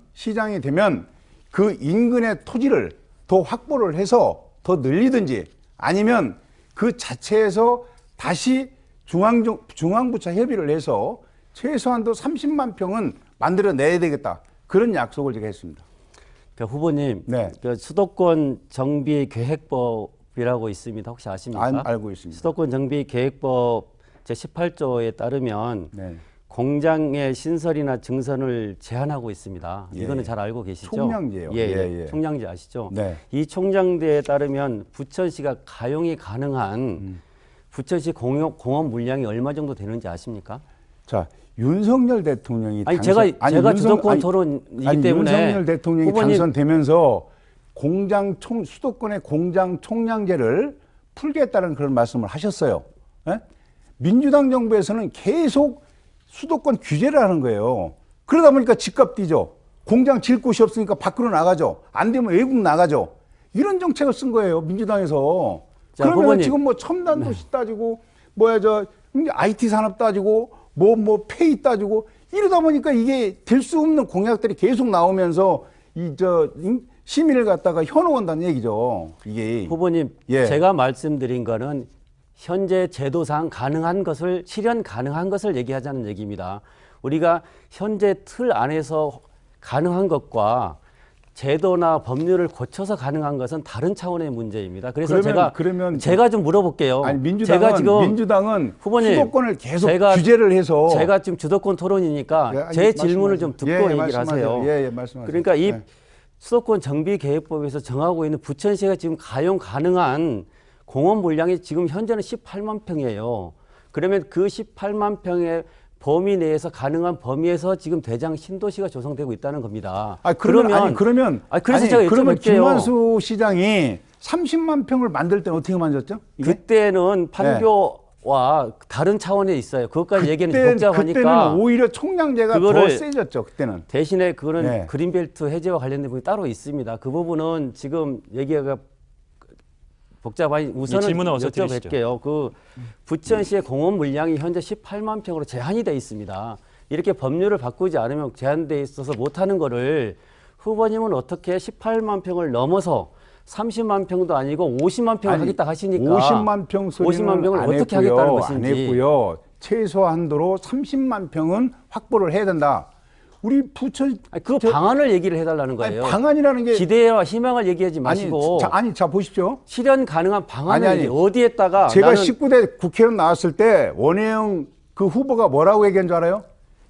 그 인근의 토지를 더 확보를 해서 더 늘리든지, 아니면 그 자체에서 다시 중앙부처 협의를 해서 최소한도 30만 평은 만들어내야 되겠다. 그런 약속을 제가 했습니다. 후보님, 네. 수도권 정비 계획법이라고 있습니다. 혹시 아십니까? 알고 있습니다. 수도권 정비 계획법 제18조에 따르면 네. 공장의 신설이나 증선을 제한하고 있습니다. 예. 이거는 잘 알고 계시죠? 총량제요. 예. 총량제 아시죠? 네. 이 총량제에 따르면 부천시가 가용이 가능한 부천시 공업 물량이 얼마 정도 되는지 아십니까? 자, 윤석열 대통령이 제가 주도권 토론이기 때문에 윤석열 대통령이 후보님, 당선되면서 수도권의 공장 총량제를 풀겠다는 그런 말씀을 하셨어요. 민주당 정부에서는 계속 수도권 규제를 하는 거예요. 그러다 보니까 집값 뛰죠. 공장 질 곳이 없으니까 밖으로 나가죠. 안 되면 외국 나가죠. 이런 정책을 쓴 거예요, 민주당에서. 자, 그러면 후보님. 지금 첨단 도시 따지고 IT 산업 따지고 페이 따지고 이러다 보니까 이게 될 수 없는 공약들이 계속 나오면서 시민을 갖다가 현혹한다는 얘기죠. 이게. 후보님, 예. 제가 말씀드린 거는 현재 제도상 가능한 것을, 실현 가능한 것을 얘기하자는 얘기입니다. 우리가 현재 틀 안에서 가능한 것과 제도나 법률을 고쳐서 가능한 것은 다른 차원의 문제입니다. 그래서 그러면 제가 좀 물어볼게요. 아니 민주당은 후보님, 수도권을 계속 규제를 해서 제가 지금 주도권 토론이니까 제 질문을 좀 듣고 얘기를 하세요. 예, 말씀하세요. 그러니까 이 수도권 정비계획법에서 정하고 있는 부천시가 지금 가용 가능한 공원 물량이 지금 현재는 18만 평이에요. 그러면 그 18만 평의 범위 내에서 가능한 범위에서 지금 대장 신도시가 조성되고 있다는 겁니다. 그러면 제가 그러면 여쭤볼게요. 김만수 시장이 30만 평을 만들 때는 어떻게 만졌죠? 이게? 그때는 판교와 다른 차원에 있어요. 그것까지 얘기는 복잡하니까. 그때는 오히려 총량제가 더 세졌죠. 그때는. 대신에 그거는 그린벨트 해제와 관련된 부분이 따로 있습니다. 그 부분은 지금 얘기가 복잡하니 우선은 질문을 어서 드리시죠. 여쭤볼게요. 그 부천시의 공원 물량이 현재 18만 평으로 제한이 돼 있습니다. 이렇게 법률을 바꾸지 않으면 제한돼 있어서 못하는 거를 후보님은 어떻게 18만 평을 넘어서 30만 평도 아니고 50만 평을 하겠다 하시니까 50만 평 소리는 50만 평을 안 어떻게 했고요. 하겠다는 것인지. 안 했고요. 최소한도로 30만 평은 확보를 해야 된다. 우리 부천 그 방안을 얘기를 해달라는 거예요. 방안이라는 게 기대와 희망을 얘기하지 마시고 자 보십시오. 실현 가능한 방안을 어디에다가 제가 19대 국회의원 나왔을 때 원혜영 그 후보가 뭐라고 얘기한 줄 알아요?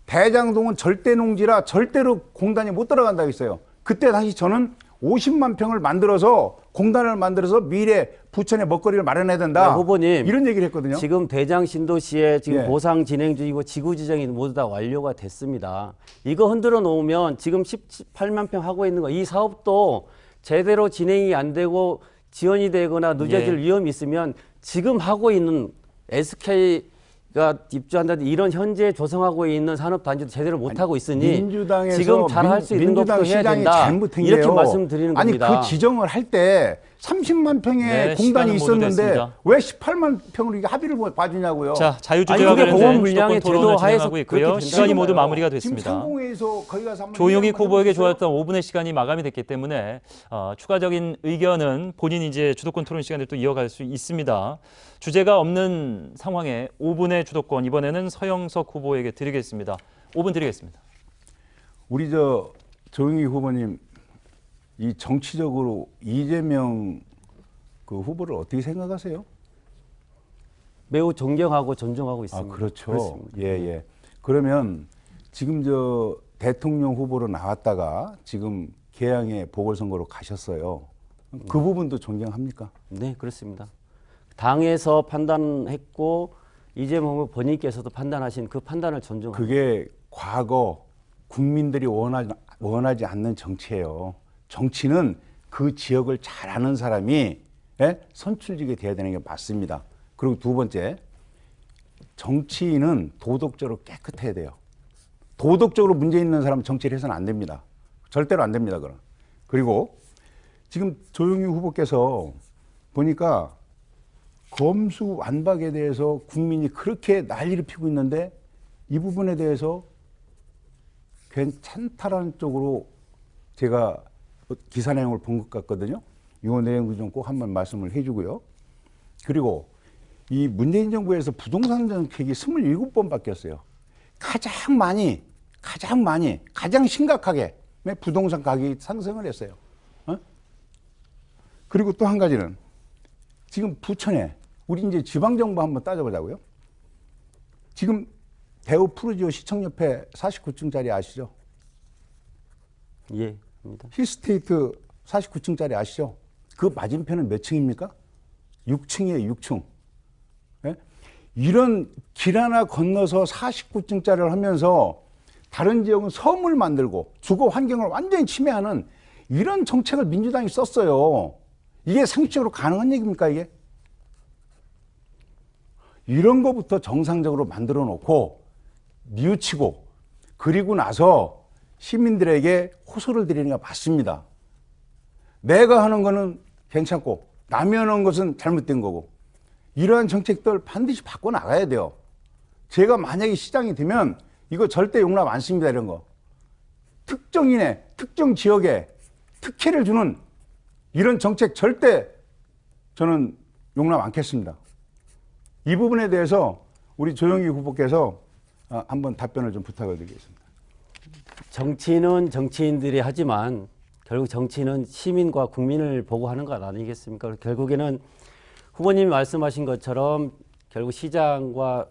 대장동은 절대 농지라 절대로 공단이 못 들어간다고 했어요. 그때 다시 저는 50만 평을 만들어서 공단을 만들어서 미래 부천의 먹거리를 마련해야 된다. 네, 후보님, 이런 얘기를 했거든요. 지금 대장 신도시의 지금 보상 진행 중이고 지구 지정이 모두 다 완료가 됐습니다. 이거 흔들어 놓으면 지금 18만 평 하고 있는 거 이 사업도 제대로 진행이 안 되고 지연이 되거나 늦어질 위험이 있으면 지금 하고 있는 SK가 입주한다든지 이런 현재 조성하고 있는 산업단지도 제대로 못하고 있으니 민주당에서 지금 잘 할 수 있는 것부터 해야 된다. 잘못한 이렇게 게요. 말씀드리는 겁니다. 아니 그 지정을 할 때 30만 평의 공단이 있었는데 왜 18만 평을 이게 합의를 봐주냐고요. 자, 자유주제와 공원 관련된 물량의 수도권 토론을 제도 하에서 진행하고 있고요. 그렇게 시간이 모두 된다고요. 마무리가 지금 됐습니다. 상공회의소 거기 가서 한번 조용익 후보에게 해보셨어요? 주었던 5분의 시간이 마감이 됐기 때문에 추가적인 의견은 본인 이제 주도권 토론 시간을 또 이어갈 수 있습니다. 주제가 없는 상황에 5분의 주도권 이번에는 서영석 후보에게 드리겠습니다. 5분 드리겠습니다. 우리 조용익 후보님 이 정치적으로 이재명 그 후보를 어떻게 생각하세요? 매우 존경하고 존중하고 있습니다. 그렇죠. 그렇습니다. 예. 그러면 지금 대통령 후보로 나왔다가 지금 개항의 보궐선거로 가셨어요. 그 부분도 존경합니까? 네, 그렇습니다. 당에서 판단했고 이재명 후보 본인께서도 판단하신 그 판단을 존중합니다. 그게 과거 국민들이 원하지 않는 정치예요. 정치는 그 지역을 잘 아는 사람이 선출직이 돼야 되는 게 맞습니다. 그리고 두 번째, 정치인은 도덕적으로 깨끗해야 돼요. 도덕적으로 문제 있는 사람은 정치를 해서는 안 됩니다. 절대로 안 됩니다. 그리고 지금 조용희 후보께서 보니까 검수완박에 대해서 국민이 그렇게 난리를 피고 있는데 이 부분에 대해서 괜찮다라는 쪽으로 제가 기사 내용을 본 것 같거든요. 이 내용도 좀 꼭 한번 말씀을 해주고요. 그리고 이 문재인 정부에서 부동산 정책이 27번 바뀌었어요. 가장 심각하게 부동산 가격이 상승을 했어요. 그리고 또 한 가지는 지금 부천에 우리 이제 지방정부 한번 따져보자고요. 지금 대우 푸르지오 시청 옆에 49층짜리 아시죠? 예, 합니다. 힐스테이트 49층짜리 아시죠? 그 맞은편은 몇 층입니까? 6층이에요, 6층. 예? 이런 길 하나 건너서 49층짜리를 하면서 다른 지역은 섬을 만들고 주거 환경을 완전히 침해하는 이런 정책을 민주당이 썼어요. 이게 상식적으로 가능한 얘기입니까, 이게? 이런 거부터 정상적으로 만들어 놓고 뉘우치고 그리고 나서 시민들에게 호소를 드리는 게 맞습니다. 내가 하는 거는 괜찮고 남이 하는 것은 잘못된 거고 이러한 정책들 반드시 바꿔나가야 돼요. 제가 만약에 시장이 되면 이거 절대 용납 안 씁니다. 이런 거. 특정인의 특정 지역에 특혜를 주는 이런 정책 절대 저는 용납 않겠습니다. 이 부분에 대해서 우리 조영희 후보께서 한번 답변을 좀 부탁을 드리겠습니다. 정치는 정치인들이 하지만 결국 정치는 시민과 국민을 보고 하는 것 아니겠습니까? 결국에는 후보님이 말씀하신 것처럼 결국 시장과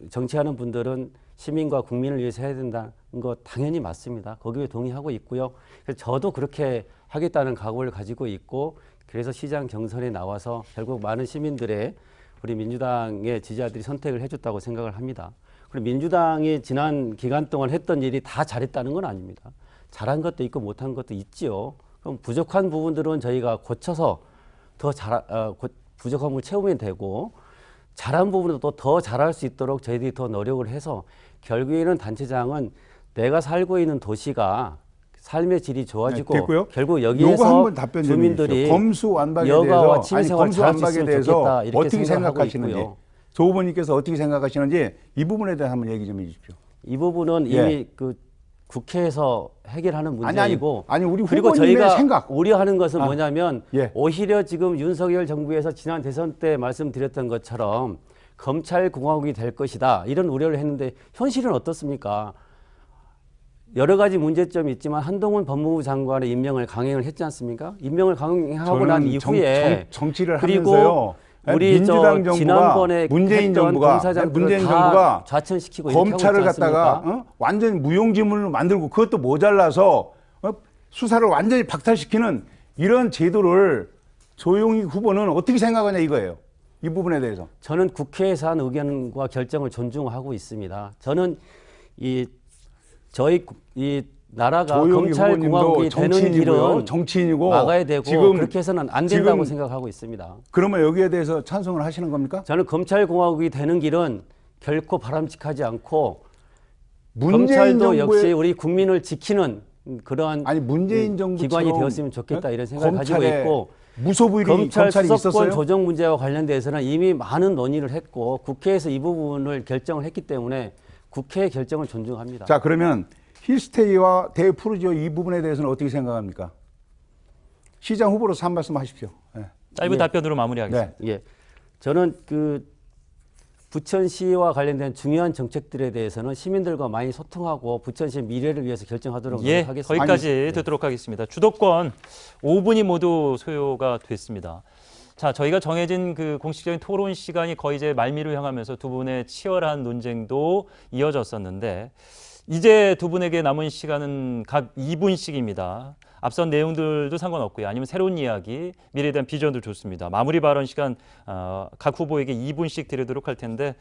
정치하는 분들은 시민과 국민을 위해서 해야 된다는 거 당연히 맞습니다. 거기에 동의하고 있고요. 그래서 저도 그렇게 하겠다는 각오를 가지고 있고 그래서 시장 경선에 나와서 결국 많은 시민들의 우리 민주당의 지지자들이 선택을 해줬다고 생각을 합니다. 그리고 민주당이 지난 기간 동안 했던 일이 다 잘했다는 건 아닙니다. 잘한 것도 있고 못한 것도 있지요. 그럼 부족한 부분들은 저희가 고쳐서 더 부족한 부분을 채우면 되고 잘한 부분은 또 더 잘할 수 있도록 저희들이 더 노력을 해서 결국에는 단체장은 내가 살고 있는 도시가 삶의 질이 좋아지고 됐고요. 결국 요거 여기에서 한번 답변 좀 주민들이 해주십시오. 검수완박에 여가와 대해서 취미생활을 잘할 수 검수완박에 있으면 대해서 좋겠다 이렇게 어떻게 생각하고 생각하시는지 있고요. 조 후보님께서 어떻게 생각하시는지 이 부분에 대해서 한번 얘기 좀 해주십시오. 이 부분은 예. 이미 그 국회에서 해결하는 문제이고 아니 우리 그리고 후보님의 저희가 생각. 우려하는 것은 뭐냐면 예. 오히려 지금 윤석열 정부에서 지난 대선 때 말씀드렸던 것처럼 검찰공화국이 될 것이다 이런 우려를 했는데 현실은 어떻습니까? 여러 가지 문제점이 있지만 한동훈 법무부 장관의 임명을 강행을 했지 않습니까? 임명을 강행하고 난 이후에 정치를 그리고 하면서요. 우리 민주당 저 정부가 지난번에 문재인 했던 정부가 검사장들을 다 정부가 좌천시키고 이렇게 하고 검찰을 있지 갖다가 않습니까? 완전 무용지물로 만들고 그것도 모자라서 수사를 완전히 박탈시키는 이런 제도를 조용희 후보는 어떻게 생각하냐 이거예요. 이 부분에 대해서. 저는 국회에서 한 의견과 결정을 존중하고 있습니다. 저는 이 나라가 검찰공화국이 되는 길은 정치인이고 막아야 되고 지금 그렇게 해서는 안 된다고 생각하고 있습니다. 그러면 여기에 대해서 찬성을 하시는 겁니까? 저는 검찰공화국이 되는 길은 결코 바람직하지 않고 문재인 검찰도 정부의 역시 우리 국민을 지키는 그러한 문재인 정부처럼 기관이 되었으면 좋겠다 이런 생각을 가지고 검찰에 있고 무소불위 검찰 검찰이 수사권 있었어요? 조정 문제와 관련돼서는 이미 많은 논의를 했고 국회에서 이 부분을 결정을 했기 때문에 국회의 결정을 존중합니다. 자 그러면 힐스테이와 대푸르지오 이 부분에 대해서는 어떻게 생각합니까? 시장 후보로서 한 말씀 하십시오. 네. 짧은 답변으로 마무리하겠습니다. 예, 저는 그 부천시와 관련된 중요한 정책들에 대해서는 시민들과 많이 소통하고 부천시의 미래를 위해서 결정하도록 예, 노력하겠습니다. 거기까지 듣도록 하겠습니다. 주도권 5분이 모두 소요가 됐습니다. 자, 저희가 정해진 그 공식적인 토론 시간이 거의 이제 말미를 향하면서 두 분의 치열한 논쟁도 이어졌었는데 이제 두 분에게 남은 시간은 각 2분씩입니다. 앞선 내용들도 상관없고요. 아니면 새로운 이야기, 미래에 대한 비전도 좋습니다. 마무리 발언 시간 각 후보에게 2분씩 드리도록 할 텐데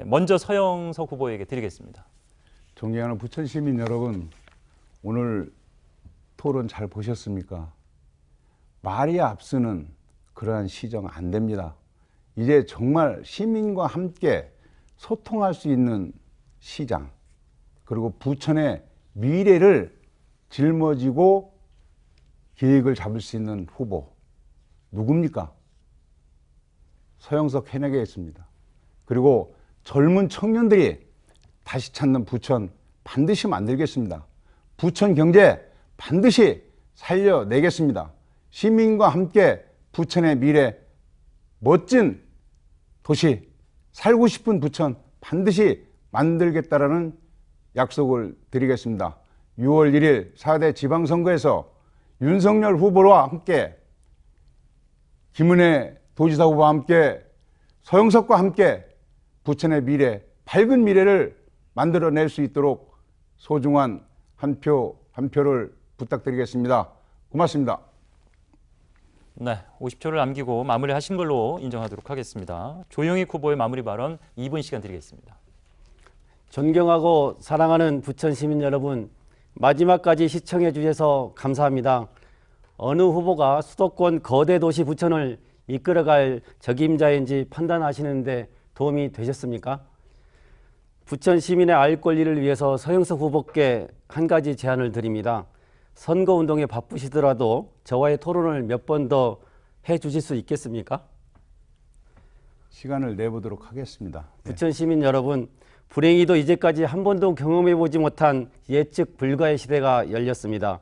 먼저 서영석 후보에게 드리겠습니다. 존경하는 부천 시민 여러분, 오늘 토론 잘 보셨습니까? 말이 앞서는 그러한 시정 안 됩니다. 이제 정말 시민과 함께 소통할 수 있는 시장, 그리고 부천의 미래를 짊어지고 계획을 잡을 수 있는 후보 누굽니까? 서영석 해내겠습니다. 그리고 젊은 청년들이 다시 찾는 부천 반드시 만들겠습니다. 부천 경제 반드시 살려내겠습니다. 시민과 함께 부천의 미래, 멋진 도시, 살고 싶은 부천 반드시 만들겠다라는 약속을 드리겠습니다. 6월 1일 4대 지방선거에서 윤석열 후보와 함께 김은혜 도지사 후보와 함께 서영석과 함께 부천의 미래, 밝은 미래를 만들어낼 수 있도록 소중한 한 표를 부탁드리겠습니다. 고맙습니다. 네, 50초를 남기고 마무리하신 걸로 인정하도록 하겠습니다. 조영희 후보의 마무리 발언 2분 시간 드리겠습니다. 존경하고 사랑하는 부천 시민 여러분, 마지막까지 시청해 주셔서 감사합니다. 어느 후보가 수도권 거대 도시 부천을 이끌어갈 적임자인지 판단하시는데 도움이 되셨습니까? 부천 시민의 알 권리를 위해서 서영석 후보께 한 가지 제안을 드립니다. 선거운동에 바쁘시더라도 저와의 토론을 몇 번 더 해주실 수 있겠습니까? 시간을 내보도록 하겠습니다. 네. 부천 시민 여러분, 불행히도 이제까지 한 번도 경험해보지 못한 예측 불가의 시대가 열렸습니다.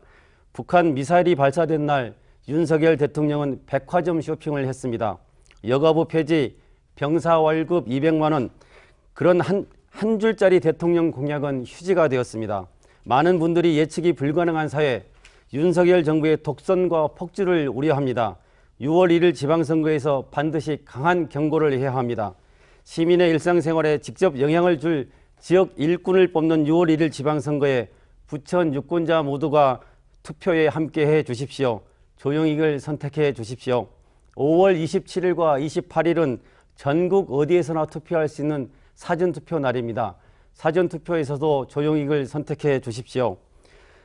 북한 미사일이 발사된 날 윤석열 대통령은 백화점 쇼핑을 했습니다. 여가부 폐지, 병사 월급 200만 원, 그런 한 줄짜리 대통령 공약은 휴지가 되었습니다. 많은 분들이 예측이 불가능한 사회, 윤석열 정부의 독선과 폭주를 우려합니다. 6월 1일 지방선거에서 반드시 강한 경고를 해야 합니다. 시민의 일상생활에 직접 영향을 줄 지역 일꾼을 뽑는 6월 1일 지방선거에 부천 유권자 모두가 투표에 함께해 주십시오. 조영익을 선택해 주십시오. 5월 27일과 28일은 전국 어디에서나 투표할 수 있는 사전투표 날입니다. 사전투표에서도 조영익을 선택해 주십시오.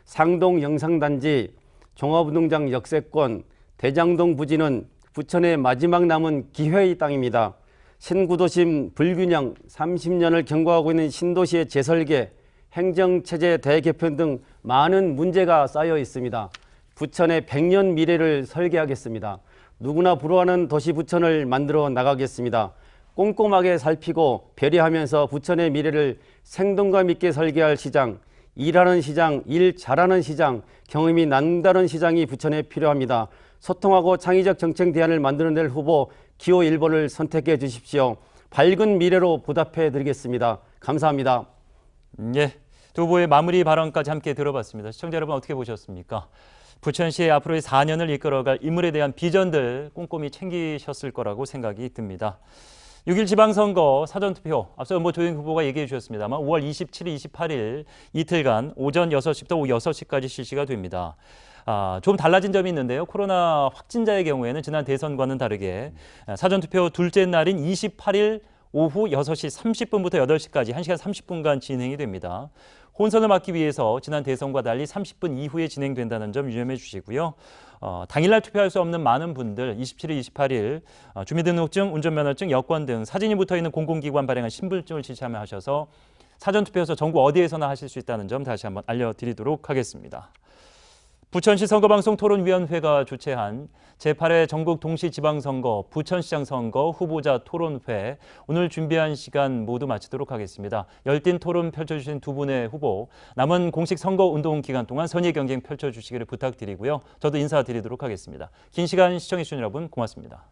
상동 영상단지, 종합운동장 역세권, 대장동 부지는 부천의 마지막 남은 기회의 땅입니다. 신구도심 불균형, 30년을 경과하고 있는 신도시의 재설계, 행정체제 대개편 등 많은 문제가 쌓여 있습니다. 부천의 100년 미래를 설계하겠습니다. 누구나 부러워하는 도시 부천을 만들어 나가겠습니다. 꼼꼼하게 살피고 배려하면서 부천의 미래를 생동감 있게 설계할 시장, 일하는 시장, 일 잘하는 시장, 경험이 남다른 시장이 부천에 필요합니다. 소통하고 창의적 정책 대안을 만들어낼 후보 기호 1번을 선택해 주십시오. 밝은 미래로 보답해 드리겠습니다. 감사합니다. 예, 두 후보의 마무리 발언까지 함께 들어봤습니다. 시청자 여러분 어떻게 보셨습니까? 부천시의 앞으로의 4년을 이끌어갈 인물에 대한 비전들 꼼꼼히 챙기셨을 거라고 생각이 듭니다. 6일 지방선거 사전투표, 앞서 조영 후보가 얘기해 주셨습니다만 5월 27일, 28일 이틀간 오전 6시부터 오후 6시까지 실시가 됩니다. 좀 달라진 점이 있는데요. 코로나 확진자의 경우에는 지난 대선과는 다르게 사전투표 둘째 날인 28일 오후 6시 30분부터 8시까지 1시간 30분간 진행이 됩니다. 혼선을 막기 위해서 지난 대선과 달리 30분 이후에 진행된다는 점 유념해 주시고요. 당일날 투표할 수 없는 많은 분들 27일, 28일 주민등록증, 운전면허증, 여권 등 사진이 붙어있는 공공기관 발행한 신분증을 지참을 하셔서 사전투표에서 전국 어디에서나 하실 수 있다는 점 다시 한번 알려드리도록 하겠습니다. 부천시 선거방송 토론위원회가 주최한 제8회 전국 동시지방선거 부천시장 선거 후보자 토론회, 오늘 준비한 시간 모두 마치도록 하겠습니다. 열띤 토론 펼쳐주신 두 분의 후보, 남은 공식 선거운동 기간 동안 선의 경쟁 펼쳐주시기를 부탁드리고요. 저도 인사드리도록 하겠습니다. 긴 시간 시청해주신 여러분 고맙습니다.